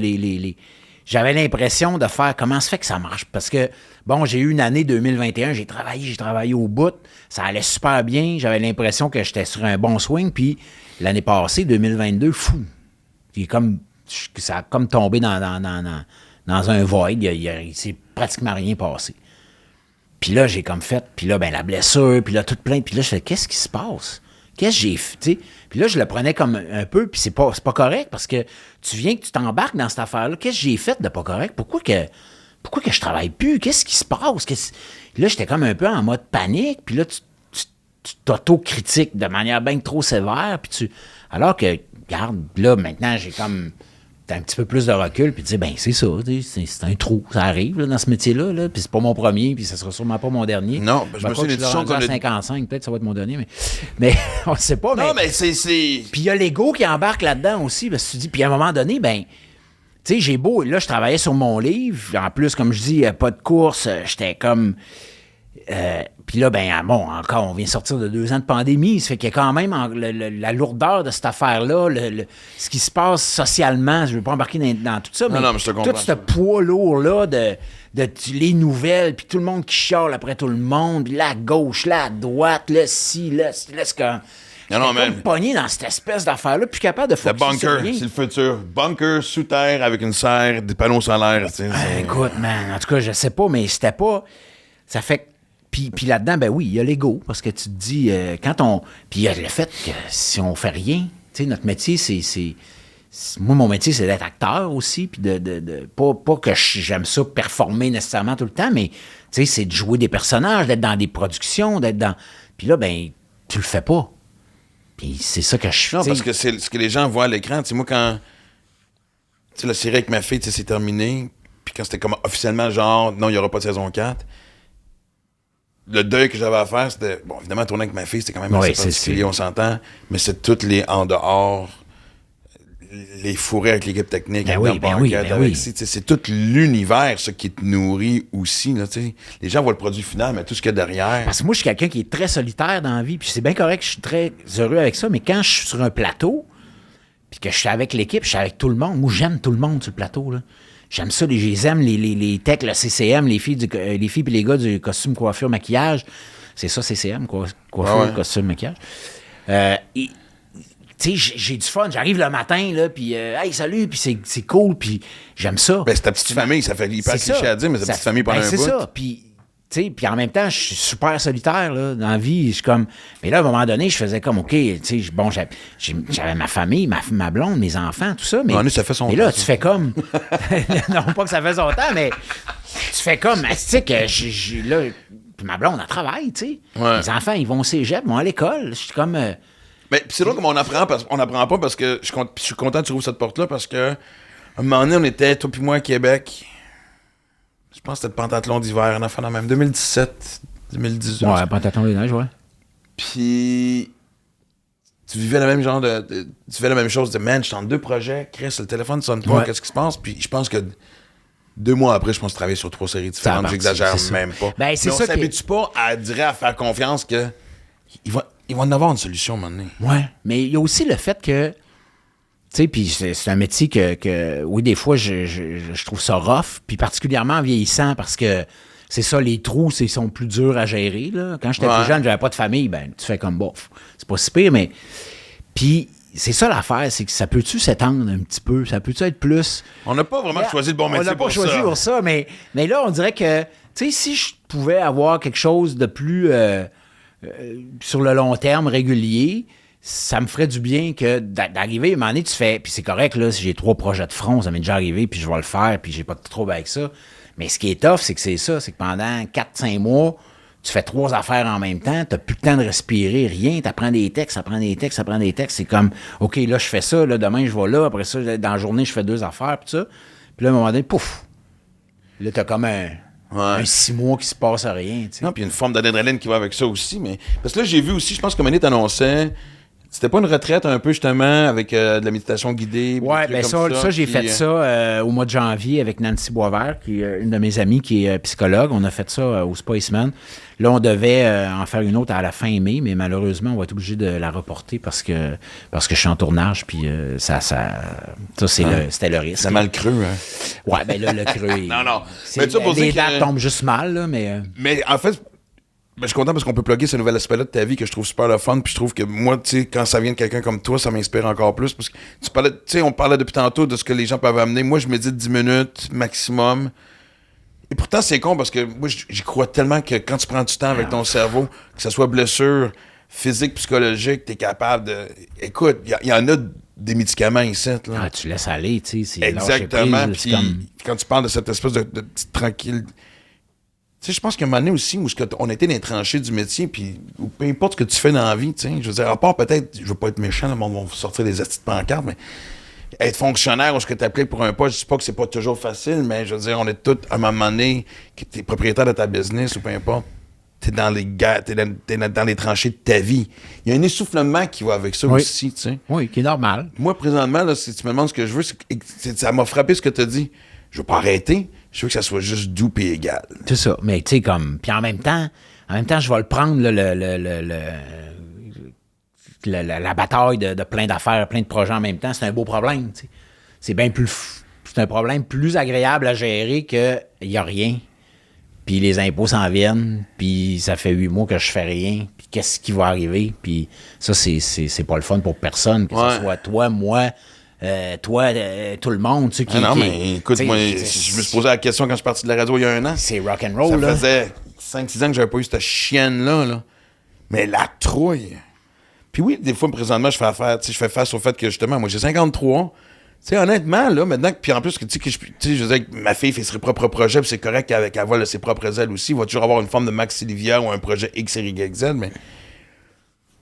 Speaker 5: j'avais l'impression de faire comment se fait que ça marche. Parce que, bon, j'ai eu une année 2021, j'ai travaillé au bout, ça allait super bien, j'avais l'impression que j'étais sur un bon swing, puis l'année passée, 2022, fou. Ça a comme tombé dans un void, il s'est pratiquement rien passé. Puis là, j'ai comme fait, puis là, ben la blessure, puis là, toute plein, puis là, je fais, qu'est-ce qui se passe? Qu'est-ce que j'ai fait? T'sais? Puis là, je le prenais comme un peu, puis c'est pas correct, parce que tu t'embarques dans cette affaire-là. Qu'est-ce que j'ai fait de pas correct? Pourquoi que je travaille plus? Qu'est-ce qui se passe? Là, j'étais comme un peu en mode panique, puis là, tu t'auto-critiques de manière bien trop sévère, puis alors que, regarde, là, maintenant, j'ai comme t'as un petit peu plus de recul, puis tu dis, ben c'est ça, c'est un trou, ça arrive là, dans ce métier-là, là, puis c'est pas mon premier, puis ça sera sûrement pas mon dernier.
Speaker 1: Non, ben, je me souviens
Speaker 5: suis rendu à 55, peut-être ça va être mon dernier, mais on sait pas.
Speaker 1: Non, mais c'est...
Speaker 5: Puis il y a l'ego qui embarque là-dedans aussi, parce que tu dis, puis à un moment donné, ben... Tu sais, j'ai beau... Là, je travaillais sur mon livre. En plus, comme je dis, pas de course. J'étais comme... Puis là, ben bon, encore, on vient sortir de 2 ans de pandémie. Ça fait qu'il y a quand même la lourdeur de cette affaire-là, ce qui se passe socialement. Je ne veux pas embarquer dans tout ça, mais
Speaker 1: je te comprends.
Speaker 5: Tout ce poids lourd-là de les nouvelles, puis tout le monde qui chiale après tout le monde, puis la gauche, la droite, là, ci, là, c'est comme... J'étais pogné dans cette espèce d'affaire-là, puis capable de faire.
Speaker 1: Le bunker, c'est le futur. Bunker sous terre avec une serre, des panneaux solaires.
Speaker 5: Écoute, man, en tout cas, je sais pas, mais c'était pas. Ça fait. Puis là-dedans, ben oui, il y a l'ego, parce que tu te dis, quand on. Puis il y a le fait que si on fait rien, tu sais, notre métier, c'est. Moi, mon métier, c'est d'être acteur aussi, puis pas que j'aime ça performer nécessairement tout le temps, mais tu sais, c'est de jouer des personnages, d'être dans des productions, d'être dans. Puis là, ben, tu le fais pas. Puis c'est ça que je fais.
Speaker 1: Non, parce que c'est ce que les gens voient à l'écran. Tu sais, moi, quand la série avec ma fille, c'est terminé, puis quand c'était comme officiellement genre, non, il n'y aura pas de saison 4, le deuil que j'avais à faire, c'était, bon, évidemment, tourner avec ma fille, c'était quand même assez particulier, on s'entend, mais c'est toutes les en dehors, les fourrés avec l'équipe technique, c'est tout l'univers, ça, qui te nourrit aussi, là, tu sais. Les gens voient le produit final, mais tout ce qu'il y a derrière.
Speaker 5: Parce que moi, je suis quelqu'un qui est très solitaire dans la vie, puis c'est bien correct, je suis très heureux avec ça, mais quand je suis sur un plateau, puis que je suis avec l'équipe, je suis avec tout le monde, moi, j'aime tout le monde sur le plateau, là. J'aime ça, j'aime les techs, le CCM, les filles et les gars du costume, coiffure, maquillage. C'est ça, CCM, coiffure, costume, maquillage. Tu sais, j'ai du fun. J'arrive le matin, là, puis hey, salut, puis c'est cool, puis j'aime ça.
Speaker 1: Ben, c'est ta petite famille, ça fait hyper cliché à dire, mais c'est ta petite famille pendant un bout.
Speaker 5: C'est ça, puis... Tu sais, puis en même temps, je suis super solitaire, là, dans la vie. Je suis comme... Mais là, à un moment donné, je faisais comme, OK, tu sais, bon, j'avais ma famille, ma blonde, mes enfants, tout ça, mais...
Speaker 1: Non, ça fait son temps.
Speaker 5: Et là, tu fais comme... non, pas que ça fait son temps, mais tu fais comme, tu sais, que là... Puis ma blonde, elle travaille, tu sais. Ouais. Les enfants, ils vont au cégep, ils vont à l'école. Je suis comme...
Speaker 1: Mais c'est drôle comme on apprend pas parce que je suis content que tu ouvres cette porte-là parce que un moment donné, on était, toi puis moi, à Québec. Je pense que c'était le pentathlon d'hiver, en affaire même. 2017, 2018.
Speaker 5: Ouais, pentathlon des neiges, ouais.
Speaker 1: Puis tu vivais le même genre tu fais la même chose. Tu disais, man, je suis en 2 projets. Chris, le téléphone ne sonne pas. Ouais. Qu'est-ce qui se passe? Puis je pense que 2 mois après, je pense travailler sur 3 séries différentes. J'exagère même pas.
Speaker 5: Ben, c'est
Speaker 1: mais on s'habitue pas à faire confiance que il va en avoir une solution maintenant.
Speaker 5: Ouais, mais il y a aussi le fait que, tu sais, puis c'est un métier que oui, des fois, je trouve ça rough, puis particulièrement en vieillissant, parce que c'est ça, les trous, ils sont plus durs à gérer, là. Quand j'étais plus jeune, j'avais pas de famille, ben, tu fais comme, bof, c'est pas si pire, mais... Puis c'est ça l'affaire, c'est que ça peut-tu s'étendre un petit peu? Ça peut-tu être plus...
Speaker 1: On n'a pas vraiment choisi le bon métier pour ça.
Speaker 5: On n'a pas choisi pour ça, mais là, on dirait que, tu sais, si je pouvais avoir quelque chose de plus... sur le long terme, régulier, ça me ferait du bien que d'arriver, à un moment donné, tu fais, puis c'est correct, là, si j'ai 3 projets de front, ça m'est déjà arrivé, puis je vais le faire, puis j'ai pas de trouble avec ça. Mais ce qui est tough, c'est que c'est que pendant 4-5 mois, tu fais 3 affaires en même temps, t'as plus le temps de respirer, rien, t'apprends des textes, ça prend des textes, c'est comme, OK, là, je fais ça, là, demain, je vais là, après ça, dans la journée, je fais 2 affaires, puis ça. Puis là, à un moment donné, pouf! Là, t'as comme un 6 mois qui se passe à rien. Tu sais.
Speaker 1: Non, puis une forme d'adrénaline qui va avec ça aussi. Mais parce que là, j'ai vu aussi, je pense que Mané t'annonçait, c'était pas une retraite un peu justement avec de la méditation guidée.
Speaker 5: Ouais, bien ça, j'ai fait ça au mois de janvier avec Nancy Boisvert, qui est une de mes amies qui est psychologue. On a fait ça au Spaceman. Là, on devait en faire une autre à la fin mai, mais malheureusement, on va être obligé de la reporter parce que je suis en tournage, puis c'était le risque.
Speaker 1: C'est mal creux, hein?
Speaker 5: Ouais, ben là, le creux.
Speaker 1: non.
Speaker 5: Mais ça pour les dates tombent juste mal, là, mais...
Speaker 1: Mais en fait, je suis content parce qu'on peut plugger ce nouvel aspect-là de ta vie que je trouve super le fun, puis je trouve que moi, tu sais, quand ça vient de quelqu'un comme toi, ça m'inspire encore plus, parce que on parlait depuis tantôt de ce que les gens peuvent amener. Moi, je médite 10 minutes maximum. Et pourtant, c'est con parce que moi, j'y crois tellement que quand tu prends du temps avec ton cerveau, que ce soit blessure physique, psychologique, t'es capable de... Écoute, il y en a des médicaments ici, là.
Speaker 5: Ah, tu laisses aller, tu sais.
Speaker 1: Exactement. Puis quand tu parles de cette espèce de petite tranquille... Tu sais, je pense qu'à un moment donné aussi, où on était dans les tranchées du métier, puis peu importe ce que tu fais dans la vie, tu sais, je veux dire, à part peut-être, je veux pas être méchant, le monde va sortir des petites pancartes, mais être fonctionnaire ou ce que tu appliques pour un poste, je sais pas que c'est pas toujours facile, mais je veux dire, on est tous, à un moment donné, que t'es propriétaire de ta business ou peu importe, t'es dans les tranchées de ta vie. Il y a un essoufflement qui va avec ça aussi, tu sais.
Speaker 5: Oui, qui est normal.
Speaker 1: Moi, présentement, là, si tu me demandes ce que je veux, ça m'a frappé ce que tu as dit. Je veux pas arrêter, je veux que ça soit juste doux et égal.
Speaker 5: C'est ça. Mais tu sais, comme. Puis en même temps, je vais le prendre, là, la bataille de plein d'affaires, plein de projets en même temps. C'est un beau problème, tu sais. C'est un problème plus agréable à gérer qu'il n'y a rien. Puis les impôts s'en viennent, puis ça fait 8 mois que je fais rien, puis qu'est-ce qui va arriver? Puis ça, c'est pas le fun pour personne, que ce soit toi, moi, tout le monde, tu sais,
Speaker 1: mais écoute, moi, je me suis posé la question quand je suis parti de la radio il y a un an.
Speaker 5: C'est rock'n'roll, là.
Speaker 1: Ça faisait 5-6 ans que j'avais pas eu cette chienne-là, là. Mais la trouille. Puis oui, des fois, présentement, je fais face au fait que, justement, moi, j'ai 53. Tu sais, honnêtement, là, maintenant, puis en plus, tu sais, je veux dire, que ma fille fait ses propres projets, puis c'est correct qu'elle vole ses propres ailes aussi. Il va toujours avoir une forme de Maxi Livia ou un projet X, Y, Z, mais.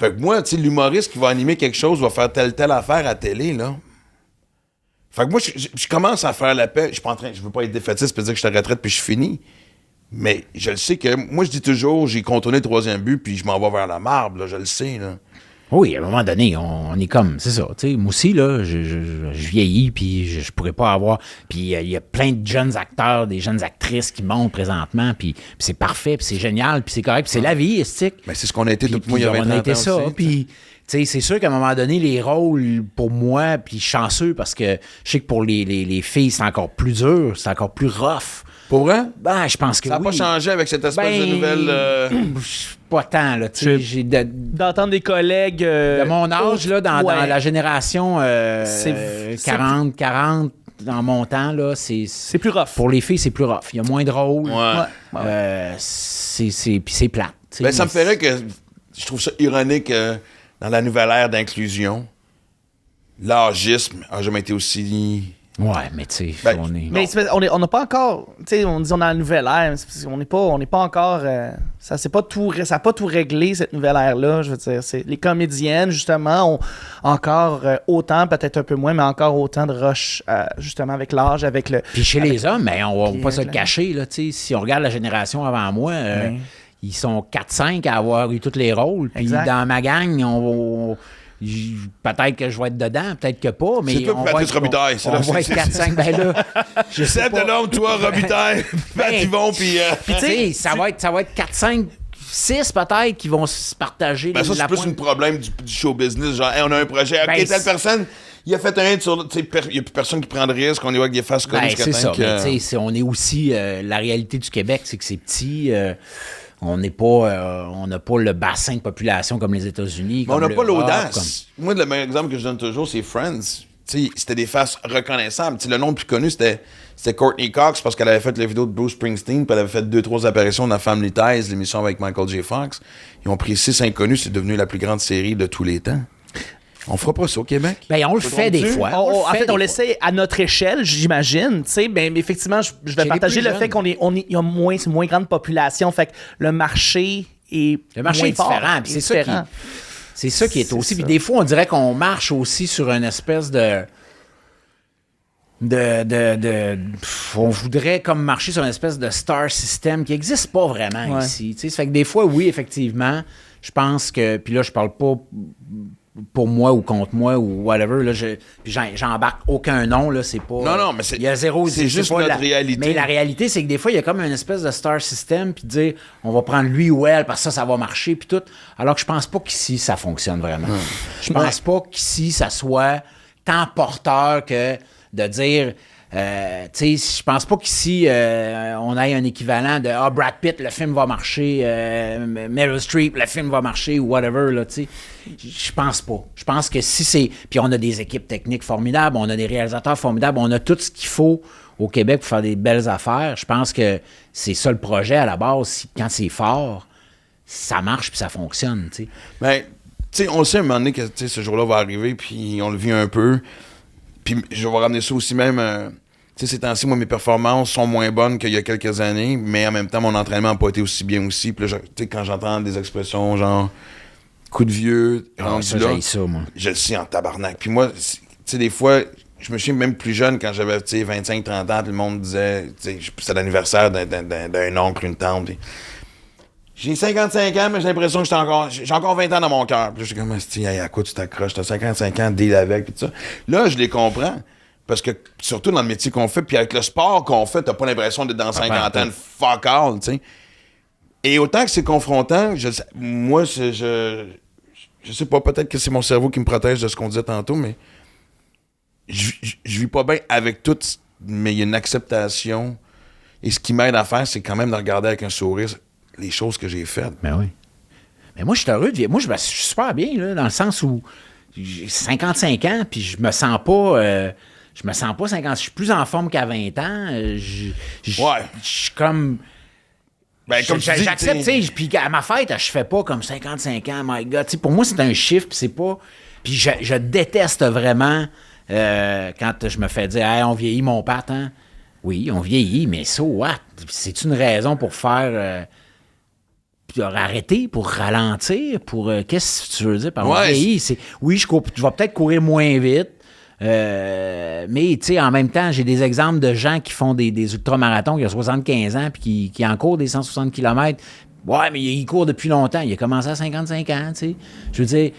Speaker 1: Fait que moi, tu sais, l'humoriste qui va animer quelque chose va faire telle affaire à télé, là. Fait que moi, je commence à faire la paix. Je veux pas être défaitiste et dire que je suis à la retraite puis je suis fini. Mais je le sais que. Moi, je dis toujours, j'ai contourné le 3e but puis je m'en vais vers la marbre, là, je le sais, là.
Speaker 5: Oui, à un moment donné, on est comme, c'est ça, tu sais, moi aussi, là, je vieillis, puis je pourrais pas avoir, puis il y a plein de jeunes acteurs, des jeunes actrices qui montent présentement, puis c'est parfait, puis c'est génial, puis c'est correct, puis c'est la vie, esthétique.
Speaker 1: Mais c'est ce qu'on a été tout moi, il y a 20 ans.
Speaker 5: On a été ça,
Speaker 1: aussi,
Speaker 5: puis... Tu sais, c'est sûr qu'à un moment donné, les rôles, pour moi, puis chanceux, parce que je sais que pour les filles, c'est encore plus dur, c'est encore plus rough.
Speaker 1: Pour vrai?
Speaker 5: Ben, je pense que
Speaker 1: ça n'a pas changé avec cette espèce de nouvelle...
Speaker 5: Pas tant, là. Tu sais,
Speaker 2: d'entendre des collègues...
Speaker 5: de mon âge, là, dans la génération 40, en montant, là,
Speaker 2: c'est plus rough.
Speaker 5: Pour les filles, c'est plus rough. Il y a moins de rôles.
Speaker 1: Ouais.
Speaker 5: Puis c'est plate.
Speaker 1: Ben, ça me ferait que... Je trouve ça ironique... dans la nouvelle ère d'inclusion, l'âgisme n'a jamais été aussi...
Speaker 5: Ouais, mais tu sais, on est...
Speaker 2: Mais on n'a pas encore... Tu sais, on dit on a la nouvelle ère, on n'est pas encore... ça n'a pas tout réglé, cette nouvelle ère-là, je veux dire. Les comédiennes, justement, ont encore autant, peut-être un peu moins, mais encore autant de rush, justement, avec l'âge, avec le...
Speaker 5: Puis chez les hommes, mais on va pas se le cacher, là, tu sais, si on regarde la génération avant moi... Ils sont 4-5 à avoir eu tous les rôles. Puis dans ma gang, peut-être que je vais être dedans, peut-être que pas. Mais
Speaker 1: c'est toi, Patrice Robitaille.
Speaker 5: On va être 4-5. Ben là,
Speaker 1: je sais de l'homme, toi, Robitaille, Pat Yvon, puis...
Speaker 5: tu sais, ça va être 4-5... 6 peut-être qui vont se partager.
Speaker 1: Ben ça, c'est plus un problème du show business. Genre, hey, on a un projet. OK, telle personne, il a fait un sur. Il n'y a plus personne qui prend de risque. On y va avec des faces connues.
Speaker 5: C'est ça. Mais on est aussi. La réalité du Québec, c'est que c'est petit. On n'a pas le bassin de population comme les États-Unis.
Speaker 1: Mais on n'a pas l'audace. Moi, le meilleur exemple que je donne toujours, c'est Friends. T'sais, c'était des faces reconnaissables. T'sais, le nom le plus connu, c'était Courtney Cox parce qu'elle avait fait la vidéo de Bruce Springsteen puis elle avait fait 2-3 apparitions dans Family Ties, l'émission avec Michael J. Fox. Ils ont pris 6 inconnus, c'est devenu la plus grande série de tous les temps. On fera pas ça au Québec?
Speaker 5: Ben, on le fait des fois.
Speaker 2: En fait, on l'essaie à notre échelle, j'imagine. Mais effectivement, je vais partager le fait qu'il y a moins grande population. Fait que le marché est
Speaker 5: différent. C'est ça qui est aussi. Puis des fois, on dirait qu'on marche aussi sur une espèce on voudrait comme marcher sur une espèce de star system qui n'existe pas vraiment ici. Ça fait que des fois, oui, effectivement, je pense que... Puis là, je parle pas pour moi ou contre moi ou whatever. Là, j'embarque aucun nom. Là, c'est pas...
Speaker 1: Non, mais c'est...
Speaker 5: Il y a zéro...
Speaker 1: C'est juste notre réalité.
Speaker 5: Mais la réalité, c'est que des fois, il y a comme une espèce de star system puis dire, on va prendre lui ou elle parce que ça va marcher puis tout. Alors que je pense pas qu'ici, ça fonctionne vraiment. Je pense pas qu'ici, ça soit tant porteur que de dire... tu sais, je pense pas qu'ici, on ait un équivalent de « Brad Pitt, le film va marcher, Meryl Streep, le film va marcher » ou whatever, là, tu sais. Je pense pas. Je pense que si c'est... Puis on a des équipes techniques formidables, on a des réalisateurs formidables, on a tout ce qu'il faut au Québec pour faire des belles affaires. Je pense que c'est ça le projet à la base. Quand c'est fort, ça marche puis ça fonctionne, tu sais.
Speaker 1: Ben, tu sais, on sait à un moment donné que ce jour-là va arriver, puis on le vit un peu. Puis je vais ramener ça aussi même... tu sais, ces temps-ci, moi, mes performances sont moins bonnes qu'il y a quelques années, mais en même temps, mon entraînement n'a pas été aussi bien aussi. Puis là, tu sais, quand j'entends des expressions genre « coup de vieux », rendu là,
Speaker 5: ça, moi.
Speaker 1: je le sais en tabarnak. Puis moi, tu sais, des fois, je me souviens même plus jeune, quand j'avais 25-30 ans, tout le monde disait, c'était l'anniversaire d'un oncle, une tante. Puis, j'ai 55 ans, mais j'ai l'impression que j'ai encore 20 ans dans mon cœur. Puis là, j'étais comme, à quoi tu t'accroches? T'as 55 ans, deal avec, puis tout ça. Là, je les comprends. Parce que, surtout dans le métier qu'on fait, puis avec le sport qu'on fait, t'as pas l'impression d'être dans 50 ans, fuck all, tu sais. Et autant que c'est confrontant, moi, je sais pas, peut-être que c'est mon cerveau qui me protège de ce qu'on disait tantôt, mais je vis pas bien avec tout, mais il y a une acceptation. Et ce qui m'aide à faire, c'est quand même de regarder avec un sourire les choses que j'ai faites.
Speaker 5: Ben oui. Mais moi, je suis heureux. Moi, je suis super bien, là, dans le sens où j'ai 55 ans, puis je me sens pas... je me sens pas 50... Je suis plus en forme qu'à 20 ans. Je suis comme...
Speaker 1: Ben, comme tu dis,
Speaker 5: j'accepte, tu sais, puis à ma fête, je fais pas comme 55 ans, my God. T'sais, pour moi, c'est un chiffre, puis c'est pas... Puis je déteste vraiment quand je me fais dire « Hey, on vieillit, mon Pat, hein? » Oui, on vieillit, mais so what? C'est une raison pour faire... pour arrêter, pour ralentir, pour... qu'est-ce que tu veux dire par vieillir? Oui, je vais peut-être courir moins vite, mais tu sais, en même temps, j'ai des exemples de gens qui font des ultramarathons qui ont 75 ans puis qui en courent des 160 km. Ouais, mais il court depuis longtemps. Il a commencé à 55 ans, tu sais. Je veux dire,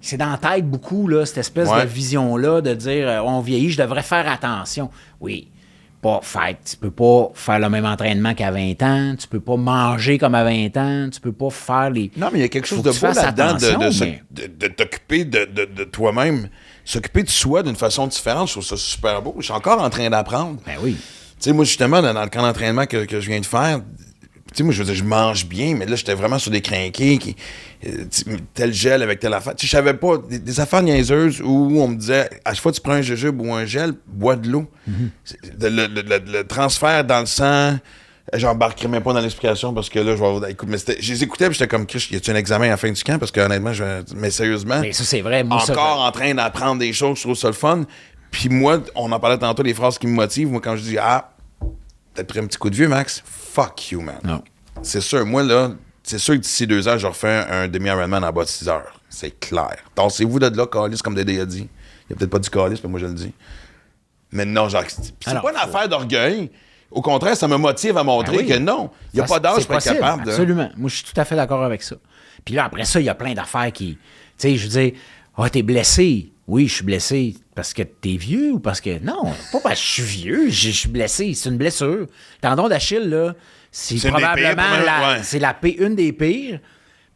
Speaker 5: c'est dans la tête beaucoup, là, cette espèce de vision-là de dire on vieillit, je devrais faire attention. Oui. Tu peux pas faire le même entraînement qu'à 20 ans, tu peux pas manger comme à 20 ans, tu peux pas faire les...
Speaker 1: Non, mais il y a quelque chose de beau là-dedans de t'occuper de toi-même, s'occuper de soi d'une façon différente. Je trouve ça super beau. Je suis encore en train d'apprendre.
Speaker 5: Ben oui.
Speaker 1: Tu sais, moi, justement, dans le camp d'entraînement que je viens de faire, tu sais, moi, je veux dire, je mange bien, mais là, j'étais vraiment sur des crinqués, tel gel avec telle affaire. Tu sais, je savais pas, des affaires niaiseuses où on me disait, à chaque fois que tu prends un jujube ou un gel, bois de l'eau. Le transfert dans le sang, j'embarquerai même pas dans l'explication parce que là, écoute, mais je les écoutais, puis j'étais comme, Chris, y a-tu un examen à la fin du camp? Parce que honnêtement, mais sérieusement,
Speaker 5: mais ça, c'est vrai. Moi,
Speaker 1: en train d'apprendre des choses, je trouve ça le fun. Puis moi, on en parlait tantôt, les phrases qui me motivent. Moi, quand je dis, peut-être pris un petit coup de vieux, Max. Fuck you, man.
Speaker 5: Non.
Speaker 1: C'est sûr. Moi, là, c'est sûr que d'ici 2 ans, je refais un demi-Ironman en bas de 6 heures. C'est clair. Tassez-vous de là, Calis, comme Dédé a dit. Il a peut-être pas dit Calis, mais moi, je le dis. Mais non, genre, c'est pas une affaire d'orgueil. Au contraire, ça me motive à montrer que non, il n'y a pas d'âge pour être capable de...
Speaker 5: Absolument. Moi, je suis tout à fait d'accord avec ça. Puis là, après ça, il y a plein d'affaires qui... Tu sais, je veux dire, t'es blessé. Oui, je suis blessé parce que t'es vieux ou parce que... Non, pas parce que je suis vieux, je suis blessé. C'est une blessure. Tendon d'Achille, là, c'est probablement c'est une des pires.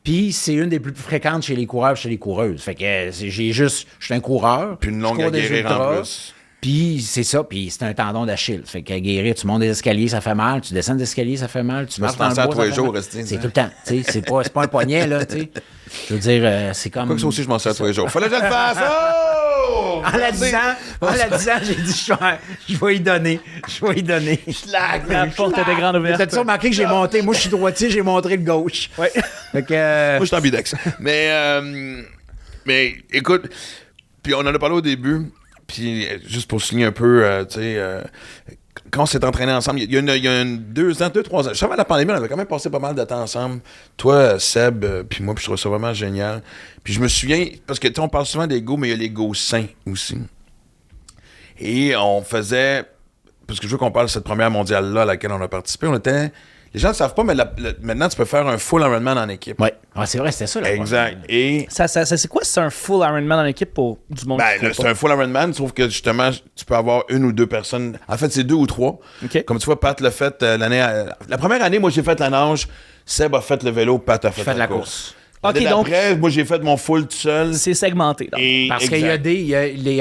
Speaker 5: Puis c'est une des plus fréquentes chez les coureurs et chez les coureuses. Fait que je suis un coureur.
Speaker 1: Puis une longue à guérir en plus.
Speaker 5: Puis c'est ça, puis c'est un tendon d'Achille. Fait qu'à guérir, tu montes des escaliers, ça fait mal. Tu descends des escaliers, ça fait mal. Tu marches dans le bois,
Speaker 1: tous les jours,
Speaker 5: c'est tout le temps. C'est pas un poignet, là. T'sais. Je veux dire, c'est comme...
Speaker 1: Quoi que ça aussi, je m'en sers tous les jours. Fallait que je le fasse! Oh!
Speaker 5: En la disant, j'ai dit, je vais y donner.
Speaker 2: La porte était grande ouverte.
Speaker 5: T'as-tu remarqué que j'ai monté? Moi, je suis droitier, j'ai montré le gauche.
Speaker 2: Oui.
Speaker 5: Fait que...
Speaker 1: Moi, je suis ambidex. Mais écoute, puis on en a parlé au début... Puis, juste pour souligner un peu, tu sais, quand on s'est entraînés ensemble, il y a 2 ans, 3 ans, juste avant la pandémie, on avait quand même passé pas mal de temps ensemble. Toi, Seb, puis moi, puis je trouve ça vraiment génial. Puis je me souviens, parce que, tu sais, on parle souvent d'ego, mais il y a l'ego sain aussi. Et on faisait, parce que je veux qu'on parle de cette première mondiale-là à laquelle on a participé, les gens ne savent pas, mais maintenant, tu peux faire un full Ironman en équipe.
Speaker 5: Oui, c'est vrai, c'était ça. Là,
Speaker 1: exact. Et
Speaker 2: c'est quoi, c'est un full Ironman en équipe pour du monde qui
Speaker 1: c'est un full Ironman, sauf que justement, tu peux avoir 1 ou 2 personnes. En fait, c'est 2 ou 3.
Speaker 2: Okay.
Speaker 1: Comme tu vois, Pat l'a fait la première année, moi, j'ai fait la nage. Seb a fait le vélo, Pat a fait la course.
Speaker 2: OK, donc...
Speaker 1: Après, moi, j'ai fait mon full tout seul.
Speaker 2: C'est segmenté. Donc.
Speaker 5: Parce qu'il y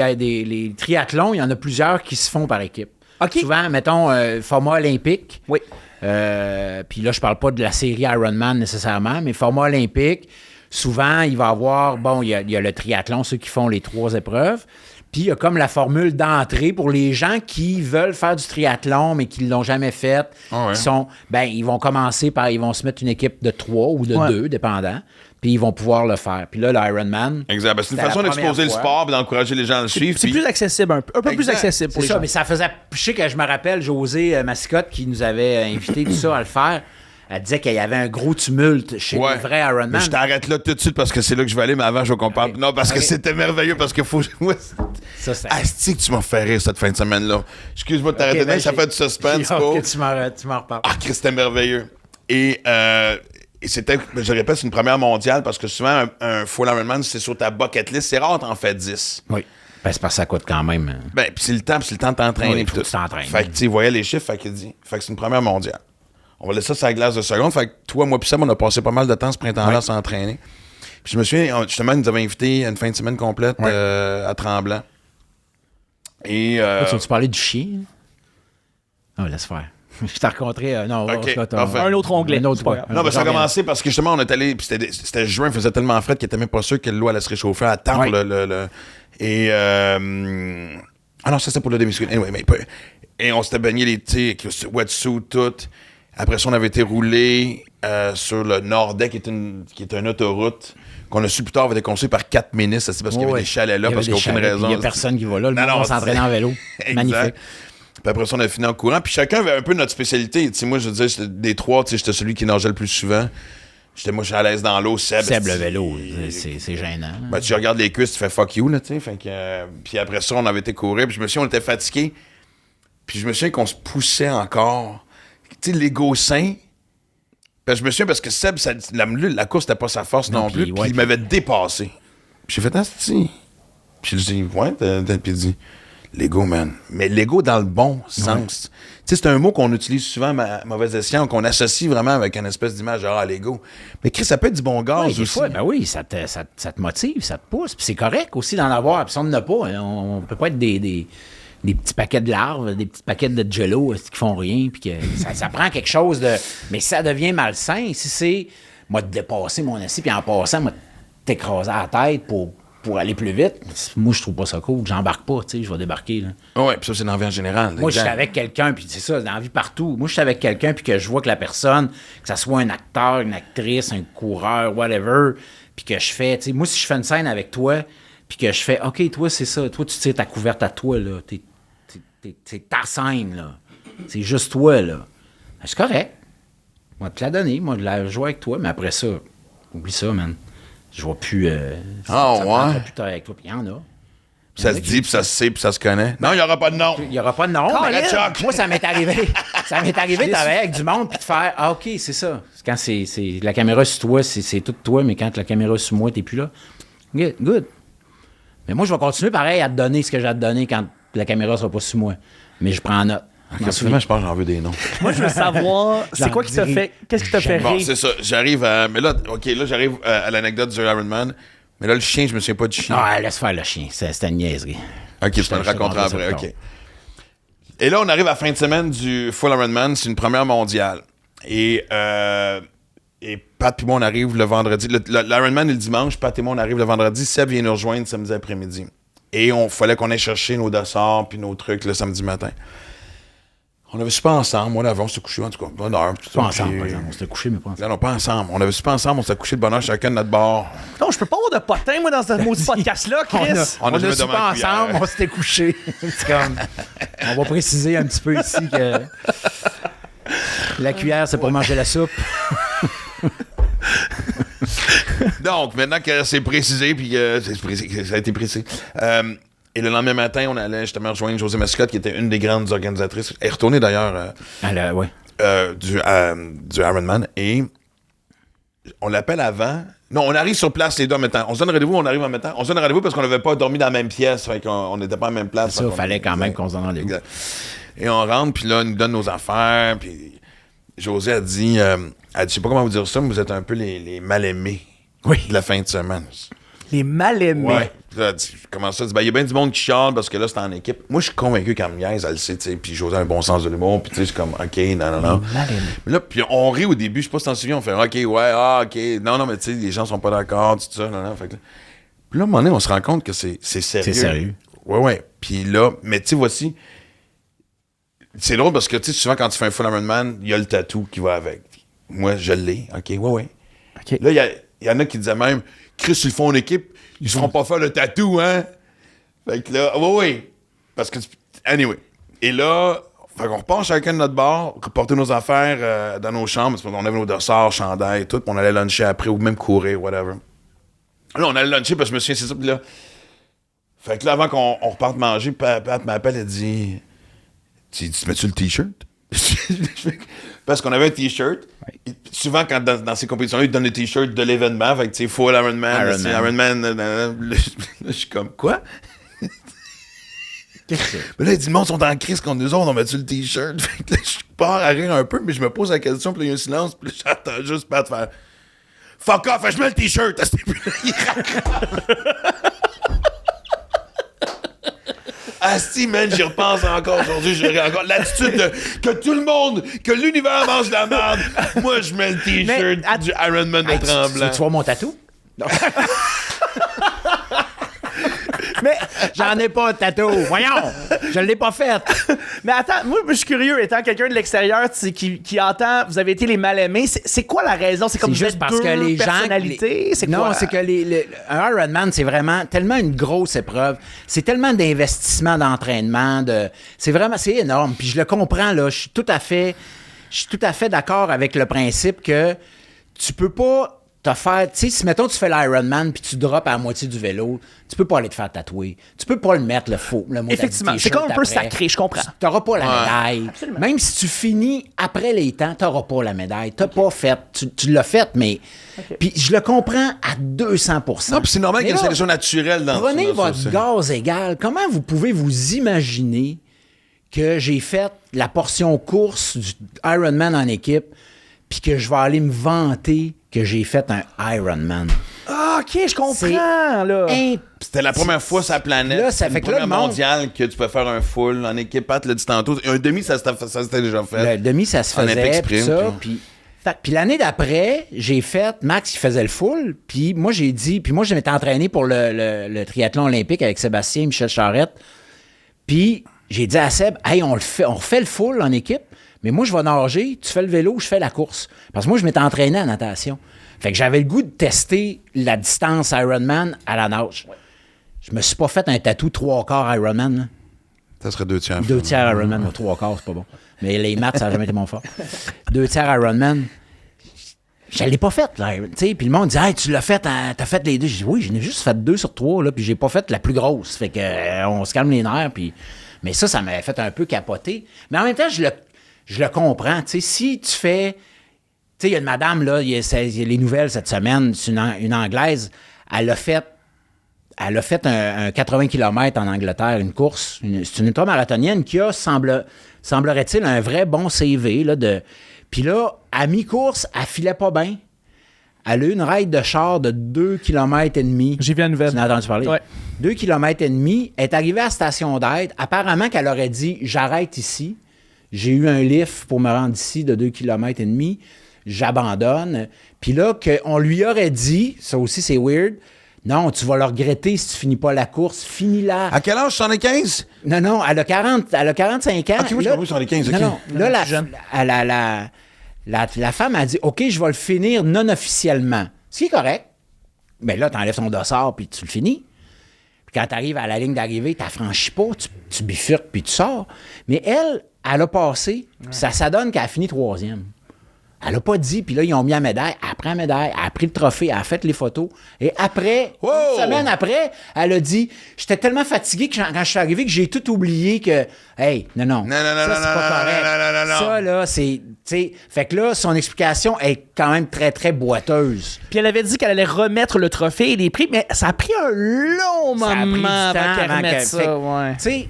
Speaker 5: a les triathlons, il y en a plusieurs qui se font par équipe.
Speaker 2: Okay.
Speaker 5: Souvent, mettons, format olympique.
Speaker 2: Oui.
Speaker 5: Puis là, je parle pas de la série Ironman nécessairement, mais format olympique, souvent, il va y avoir, il y a le triathlon, ceux qui font les 3 épreuves. Puis il y a comme la formule d'entrée pour les gens qui veulent faire du triathlon, mais qui ne l'ont jamais fait. Qui sont, ils vont commencer ils vont se mettre une équipe de 3 ou de 2, dépendant. Puis ils vont pouvoir le faire. Puis là, l'Ironman...
Speaker 1: Exact. C'est une façon d'exposer le sport et d'encourager les gens à le suivre.
Speaker 2: C'est plus accessible, un peu plus accessible pour les gens.
Speaker 5: Mais ça faisait... Je sais que je me rappelle José Mascotte qui nous avait invité tout ça à le faire. Elle disait qu'il y avait un gros tumulte chez le vrai Ironman.
Speaker 1: Mais je t'arrête là tout de suite parce que c'est là que je vais aller, mais avant, je vais qu'on parle. Non, parce que c'était merveilleux, parce que faut.
Speaker 5: Ça, c'est...
Speaker 1: Asti que tu m'as fait rire cette fin de semaine-là. Excuse-moi de t'arrêter là, ça fait du suspense.
Speaker 5: Que tu m'en reparles.
Speaker 1: Ah, Christ, c'était merveilleux. Et c'était, je répète, c'est une première mondiale parce que souvent, un full Ironman, c'est sur ta bucket list. C'est rare, t'en fais 10.
Speaker 5: Oui. Ben, c'est parce que ça coûte quand même.
Speaker 1: Ben, puis c'est le temps de t'entraîner.
Speaker 5: Oui, faut que tu t'entraînes.
Speaker 1: Fait que, tu voyais les chiffres, fait qu'il dit. Fait que c'est une première mondiale. On va laisser ça sur la glace de seconde. Fait que toi, moi, puis Seb, on a passé pas mal de temps ce printemps-là à s'entraîner. Puis je me souviens, justement, ils nous avaient invités à une fin de semaine complète à Tremblant. Et.
Speaker 5: Tu veux-tu parler du chien? Ah, laisse faire. Je t'ai rencontré. Non,
Speaker 1: okay,
Speaker 2: un autre onglet.
Speaker 5: Un autre,
Speaker 1: non, mais ça a commencé parce que justement, on est allé. Puis c'était juin, il faisait tellement frais qu'il était même pas sûr que l'eau allait se réchauffer à temps. Et. Ah non, ça, c'est pour le demi-squid. Anyway, et on s'était baigné les tirs, avec le wetsuit, tout. Après ça, on avait été roulé sur le Nordais, qui est une autoroute, qu'on a su plus tard avait été construit par 4 ministres, c'est parce qu'il y avait des chalets là, parce qu'il n'y a aucune raison.
Speaker 5: Il n'y a personne qui va là. Le monde va s'entraîner en vélo. Magnifique.
Speaker 1: Puis après ça, on a fini en courant. Puis chacun avait un peu notre spécialité. T'sais, moi, je veux dire, des trois, j'étais celui qui nageait le plus souvent. Moi, je suis à l'aise dans l'eau. Seb,
Speaker 5: le vélo, c'est gênant.
Speaker 1: Ben, tu regardes les cuisses, tu fais fuck you, là, tu sais. Fait que, puis après ça, on avait été courir. Puis je me souviens, on était fatigués. Puis je me souviens qu'on se poussait encore. Tu sais, l'ego sain. Puis je me souviens parce que Seb, la course, c'était pas sa force non plus. Puis il m'avait dépassé. Puis j'ai fait, si. Puis j'ai dit, ouais, puis il dit, l'ego, man. Mais l'ego dans le bon sens. Tu sais, c'est un mot qu'on utilise souvent à mauvais escient, qu'on associe vraiment avec une espèce d'image genre l'ego. Mais Chris, ça peut être du bon gaz aussi.
Speaker 5: Fois, ben oui, ça te motive, ça te pousse. Puis c'est correct aussi d'en avoir. Puis si on n'en a pas, on peut pas être des petits paquets de larves, des petits paquets de jello qui font rien. Puis que ça prend quelque chose de... Mais ça devient malsain. Si c'est, moi, de dépasser mon assis, puis en passant, moi, t'écraser à la tête pour aller plus vite, moi, je trouve pas ça cool. J'embarque pas, tu sais, je vais débarquer. Là.
Speaker 1: Ouais, puis ça, c'est dans la vie en général.
Speaker 5: Moi, je suis avec quelqu'un, puis c'est ça, dans la vie partout. Moi, je suis avec quelqu'un, puis que je vois que la personne, que ça soit un acteur, une actrice, un coureur, whatever, puis que je fais, tu sais, moi, si je fais une scène avec toi, puis que je fais, OK, toi, c'est ça, toi, tu tires ta couverte à toi, là, c'est ta scène, là. C'est juste toi, là. Ben, c'est correct. Moi, te la donner, moi, de la jouer avec toi, mais après ça, oublie ça, man. Je vois plus. Ça plus tard avec toi, puis il y en a.
Speaker 1: Ça se dit, puis ça se sait, puis ça se connaît. Non, il n'y aura pas de nom.
Speaker 5: Il n'y aura pas de nom. Moi, ça m'est arrivé. Ça m'est arrivé de travailler avec du monde, puis de faire ah, OK, c'est ça. Quand c'est la caméra sur toi, c'est tout toi, mais quand la caméra sur moi, t'es plus là. Good. Mais moi, je vais continuer pareil à te donner ce que j'ai à te donner quand la caméra sera pas sur moi. Mais je prends en note.
Speaker 1: Finalement, je pense que j'en veux des noms.
Speaker 2: Moi, je veux savoir, c'est quoi qui t'a fait... Qu'est-ce qui t'a fait rire?
Speaker 1: Bon, c'est ça. J'arrive à... Mais là, OK, là, j'arrive à l'anecdote du Ironman. Mais là, le chien, je me souviens pas du chien.
Speaker 5: Ah, laisse faire le chien. C'était une niaiserie.
Speaker 1: OK, je te le raconterai après. OK. Et là, on arrive à la fin de semaine du Full Ironman. C'est une première mondiale. Et Pat et moi, on arrive le vendredi. L'Ironman est le dimanche. Pat et moi, on arrive le vendredi. Seb vient nous rejoindre samedi après-midi. Et il fallait qu'on aille chercher nos dossards puis nos trucs le samedi matin. On avait super ensemble. Moi, l'avant, on s'était couché, en tout cas, bonne heure.
Speaker 5: Pas ensemble, par exemple. On s'était couché, mais pas ensemble.
Speaker 1: Non, pas ensemble. On avait super ensemble. On s'était couché de bonne heure chacun de notre bord.
Speaker 2: Non, je peux pas avoir de potin, moi, dans ce maudit podcast-là, Chris.
Speaker 5: On a super ensemble. On s'était couché. C'est comme... On va préciser un petit peu ici que la cuillère, c'est pour manger la soupe.
Speaker 1: Donc, maintenant que c'est précisé, puis ça a été précisé... et le lendemain matin, on allait justement rejoindre Josée Mascotte, qui était une des grandes organisatrices. Elle est retournée d'ailleurs du Ironman. Et on l'appelle avant. Non, on arrive sur place les deux en même temps. On se donne rendez-vous, on arrive en même temps. On se donne rendez-vous parce qu'on n'avait pas dormi dans la même pièce. Fait qu'on n'était pas en même place.
Speaker 5: Ça, il fallait quand même qu'on se donne rendez-vous.
Speaker 1: Exact. Et on rentre, puis là, ils nous donnent nos affaires. Puis Josée a dit, je sais pas comment vous dire ça, mais vous êtes un peu les mal-aimés de la fin de semaine.
Speaker 2: Les mal-aimés.
Speaker 1: Ouais. Là, comment ça? Il y a bien du monde qui chiale parce que là, c'est en équipe. Moi, je suis convaincu qu'en niaise, elle le sait, tu sais. Puis José a un bon sens de l'humour. Puis, tu sais, c'est comme, OK, non. Mais là, puis on rit au début. Je sais pas si t'en souviens. On fait, OK, OK. Non, mais tu sais, les gens sont pas d'accord, tout ça. Non. Fait que là, puis là, à un moment donné, on se rend compte que c'est sérieux. C'est
Speaker 5: sérieux.
Speaker 1: Ouais. Puis là, mais tu sais, voici. C'est drôle parce que, tu sais, souvent, quand tu fais un full Ironman, il y a le tatou qui va avec. Moi, je l'ai. OK, ouais.
Speaker 2: OK.
Speaker 1: Là, il y en a qui disaient même, Chris, ils font une équipe. Ils se feront pas faire le tatou, hein? Fait que là, oui. Parce que, anyway. Et là, Fait qu'on repart chacun de notre bar, porter nos affaires dans nos chambres. On avait nos dossards, chandails, tout. Puis on allait luncher après ou même courir, whatever. Là, on allait luncher parce que je me souviens, c'est ça. Puis là, fait que là, avant qu'on reparte manger, Pat m'appelle, elle dit Tu mets-tu le t-shirt? Parce qu'on avait un t-shirt. Ouais. Souvent, quand dans ces compétitions-là, ils te donnent le t-shirt de l'événement. Fait que tu sais, full Ironman. Je suis comme quoi? Mais là, il dit, le monde sont en crise contre nous autres, on met-tu le t-shirt? Fait que là, je pars à rire un peu, mais je me pose la question, puis là, il y a un silence, puis là, j'attends juste Pat faire fuck off, je mets le t-shirt! Asti, man, j'y repense encore aujourd'hui, j'ai encore l'attitude que tout le monde, que l'univers mange de la merde. Moi, je mets le t-shirt du Ironman de Tremblant.
Speaker 5: Tu vois mon tatou? Non. Mais j'en ai pas de tatou. Voyons, je l'ai pas fait.
Speaker 2: Mais attends, moi, je suis curieux, étant quelqu'un de l'extérieur qui entend, vous avez été les mal-aimés, c'est quoi la raison? C'est comme
Speaker 5: juste parce que les
Speaker 2: personnalités?
Speaker 5: C'est non, c'est que un Ironman, c'est vraiment tellement une grosse épreuve. C'est tellement d'investissement, d'entraînement. C'est énorme. Puis je le comprends, là. Je suis tout à fait d'accord avec le principe que tu peux pas te faire, tu sais, si mettons tu fais l'Ironman puis tu drops à la moitié du vélo, tu peux pas aller te faire tatouer. Tu peux pas le mettre le mot.
Speaker 2: Effectivement, c'est comme un peu sacré, je comprends.
Speaker 5: Tu n'auras pas la médaille. Absolument. Même si tu finis après les temps, tu n'auras pas la médaille. Tu n'as pas fait. Tu l'as fait, mais. Puis je le comprends à 200%.
Speaker 1: Non, puis c'est normal qu'il y ait une sélection naturelle dans
Speaker 5: prenez
Speaker 1: ça.
Speaker 5: Votre gaz égal. Comment vous pouvez vous imaginer que j'ai fait la portion course du Ironman en équipe puis que je vais aller me vanter que j'ai fait un Ironman?
Speaker 2: Ah, OK, je comprends, là.
Speaker 1: C'était la première fois sur la planète.
Speaker 5: Là, ça fait que
Speaker 1: le mondial que tu peux faire un full en équipe. Pat l'a dit tantôt. Un demi, ça s'était déjà fait.
Speaker 5: Le demi, ça se faisait. Puis l'année d'après, j'ai fait... Max, il faisait le full. Puis moi, j'ai dit... Puis moi, je m'étais entraîné pour le triathlon olympique avec Sébastien et Michel Charette. Puis j'ai dit à Seb, hey, on refait le full en équipe. Mais moi, je vais nager, tu fais le vélo, je fais la course. Parce que moi, je m'étais entraîné en natation. Fait que j'avais le goût de tester la distance Ironman à la nage. Ouais. Je me suis pas fait un tatou 3/4 Ironman. Là.
Speaker 1: Ça serait 2 tiers.
Speaker 5: 2 tiers Ironman, 3/4, c'est pas bon. Mais les maths, ça n'a jamais été mon fort. 2 tiers Ironman. Je l'ai pas fait, là. Puis le monde dit, hey, tu l'as fait, t'as fait les deux. J'ai dit, oui, j'en ai juste fait 2 sur 3, là, puis j'ai pas fait la plus grosse. Fait que on se calme les nerfs, puis... Mais ça m'avait fait un peu capoter. Mais en même temps, je le comprends. Tu sais, si tu fais... Tu sais, il y a une madame, là, il y a les nouvelles cette semaine, c'est une Anglaise, elle a fait un 80 km en Angleterre, une course. C'est une ultramarathonienne qui a, semblerait-il, un vrai bon CV. Là, puis là, à mi-course, elle filait pas bien. Elle a eu une ride de char de 2,5 km.
Speaker 2: J'ai vu la nouvelle.
Speaker 5: Tu en as entendu parler?
Speaker 2: Ouais.
Speaker 5: 2,5 km. Elle est arrivée à la station d'aide. Apparemment qu'elle aurait dit « J'arrête ici. J'ai eu un lift pour me rendre ici de 2,5 km. J'abandonne. » Puis là, qu'on lui aurait dit, ça aussi c'est weird, « Non, tu vas le regretter si tu finis pas la course. Finis-la. »
Speaker 1: À quel âge? 75?
Speaker 5: Non, elle a 45 ans.
Speaker 1: Ok, oui, j'ai 75, ok.
Speaker 5: Non, là, la femme a dit « OK, je vais le finir non officiellement. » Ce qui est correct. Mais là, tu enlèves ton dossard puis tu le finis. Puis quand tu arrives à la ligne d'arrivée, tu franchis pas, tu bifurques puis tu sors. Mais elle a passé, ça donne qu'elle a fini 3e. Elle n'a pas dit, puis là, ils ont mis la médaille. Elle a pris la médaille, elle a pris le trophée, elle a fait les photos. Et après, une semaine après, elle a dit « J'étais tellement fatigué que quand je suis arrivé que j'ai tout oublié que... Hey, non, ça, c'est pas correct. Ça, là, c'est... Fait que là, son explication est quand même très, très boiteuse.
Speaker 2: Puis elle avait dit qu'elle allait remettre le trophée et les prix, mais ça a pris un long moment avant qu'elle remette ça. Ouais.
Speaker 5: Tu sais...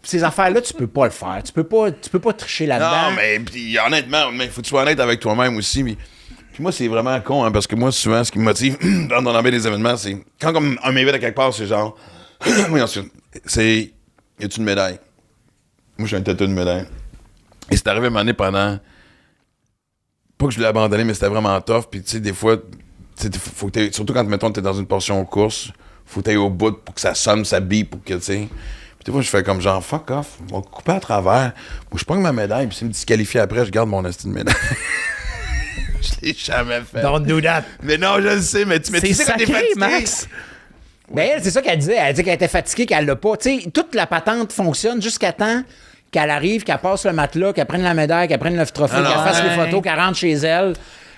Speaker 5: ces affaires-là, tu peux pas le faire. Tu peux pas tricher là-dedans.
Speaker 1: Non, mais pis, honnêtement, il faut que tu sois honnête avec toi-même aussi. Puis moi, c'est vraiment con, hein, parce que moi, souvent, ce qui me motive dans l'envers des événements, c'est quand comme on m'invite à quelque part, c'est genre, oui, ensuite, c'est, y a-tu une médaille? Moi, j'ai un tatou de médaille. Et c'est arrivé à un moment donné pendant, pas que je l'ai abandonné, mais c'était vraiment tough. Puis tu sais, des fois, faut que surtout quand, mettons, t'es dans une portion course, faut que t'ailles au bout pour que ça sonne, ça bip, pour que, tu sais... Puis des fois, je fais comme genre, fuck off, on va couper à travers. Moi, je prends ma médaille, puis s'il me disqualifie après, je garde mon esti de médaille. Je l'ai jamais fait.
Speaker 5: Don't do that.
Speaker 1: Mais non, je le sais, mais tu sais quand t'es fatigué,
Speaker 2: Max.
Speaker 5: Ben elle, c'est ça qu'elle disait. Elle dit qu'elle était fatiguée, qu'elle l'a pas. Tu sais, toute la patente fonctionne jusqu'à temps qu'elle arrive, qu'elle passe le matelas, qu'elle prenne la médaille, qu'elle prenne le trophée, qu'elle fasse les photos, qu'elle rentre chez elle.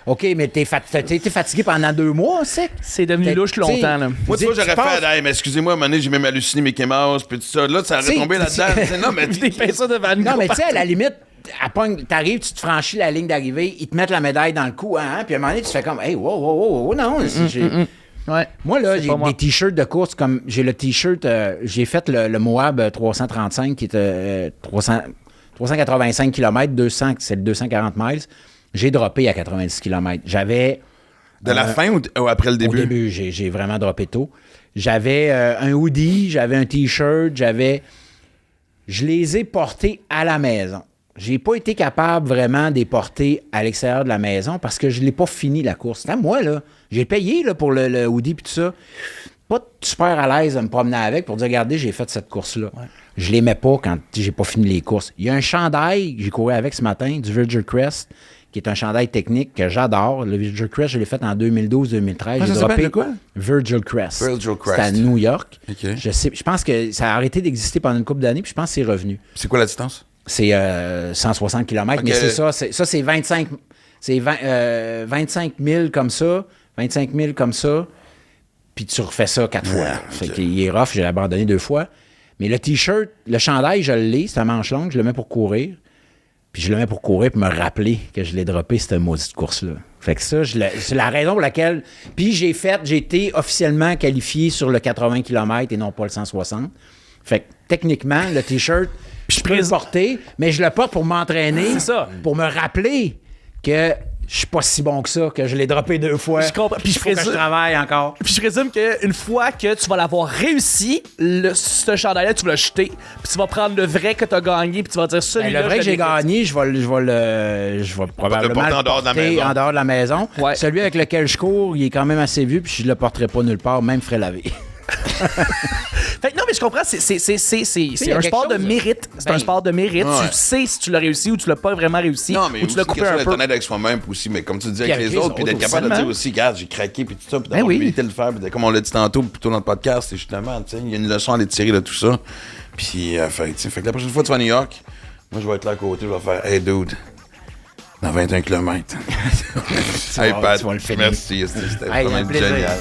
Speaker 5: OK, mais t'as été fatigué pendant 2 mois, c'est?
Speaker 2: C'est devenu louche longtemps, là.
Speaker 1: Moi, tu vois, j'aurais fait, hey, mais excusez-moi, à un moment donné, j'ai même halluciné Mickey Mouse, puis tout ça. Là, ça aurait tombé là-dedans. Non, mais
Speaker 2: Des pinceaux de Van Gogh.
Speaker 5: Non, mais tu sais, à la limite, t'arrives, tu te franchis la ligne d'arrivée, ils te mettent la médaille dans le cou, hein, puis à un moment donné, tu fais comme, hey, wow, non.
Speaker 2: Ouais.
Speaker 5: Moi, là,
Speaker 2: C'est
Speaker 5: j'ai
Speaker 2: pas moi.
Speaker 5: des t-shirts de course, comme j'ai le t-shirt, j'ai fait le Moab 335, qui est 385 km, c'est le 240 miles. J'ai droppé à 90 km. J'avais...
Speaker 1: de la fin ou après le début?
Speaker 5: Au début, j'ai vraiment droppé tôt. J'avais un hoodie, j'avais un T-shirt, je les ai portés à la maison. J'ai pas été capable vraiment de les porter à l'extérieur de la maison parce que je l'ai pas fini, la course. C'était à moi, là. J'ai payé là, pour le hoodie et tout ça. Pas super à l'aise de me promener avec pour dire, regardez, j'ai fait cette course-là. Ouais. Je l'aimais pas quand j'ai pas fini les courses. Il y a un chandail que j'ai couru avec ce matin, du Virgil Crest, qui est un chandail technique que j'adore. Le Virgil Crest, je l'ai fait en 2012-2013. J'ai droppé
Speaker 1: quoi?
Speaker 5: Virgil Crest.
Speaker 1: Virgil Crest.
Speaker 5: C'était à New York.
Speaker 1: Okay.
Speaker 5: Je pense que ça a arrêté d'exister pendant une couple d'années, puis je pense que c'est revenu.
Speaker 1: C'est quoi la distance?
Speaker 5: C'est 160 km, okay. Mais c'est ça. Ça, c'est 25 000 comme ça. 25 000 comme ça. Puis tu refais ça 4 fois. Okay. Fait qu'il est rough, j'ai abandonné 2 fois. Mais le T-shirt, le chandail, je l'ai, c'est un manche longue, je le mets pour courir. Puis je le mets pour courir pour me rappeler que je l'ai droppé, cette maudite course-là. Fait que ça, c'est la raison pour laquelle... Puis j'ai été officiellement qualifié sur le 80 km et non pas le 160. Fait que techniquement, le T-shirt, je peux le porter, mais je le porte pour m'entraîner.
Speaker 2: C'est ça.
Speaker 5: Pour me rappeler que je suis pas si bon que ça, que je l'ai droppé 2 fois.
Speaker 2: Je comprends. Puis
Speaker 5: que je travaille encore.
Speaker 2: Puis je présume qu'une fois que tu vas l'avoir réussi, ce chandail-là, tu vas le jeter, puis tu vas prendre le vrai que tu as gagné, puis tu vas dire celui-là.
Speaker 5: Le vrai que j'ai gagné, je vais probablement le porter en dehors de la maison. Ouais. Celui avec lequel je cours, il est quand même assez vieux, puis je le porterai pas nulle part, même frais lavé.
Speaker 2: Fait que non, mais je comprends, c'est un sport de mérite. C'est un sport de mérite. Ouais. Tu sais si tu l'as réussi ou tu l'as pas vraiment réussi.
Speaker 1: Non, mais
Speaker 2: ou tu l'as coupé un peu.
Speaker 1: D'être honnête avec soi-même aussi, mais comme tu dis avec les autres, puis d'être capable de dire aussi, regarde, j'ai craqué, puis tout ça, puis d'avoir l'humilité de le faire. Puis comme on l'a dit tantôt, plutôt dans le podcast, c'est justement, tu sais, il y a une leçon à aller tirer de tout ça. Puis, fait que la prochaine fois que tu vas à New York, moi, je vais être là à côté, je vais faire, hey, dude. Dans 21 km. Hey, Pat, merci. C'était vraiment génial.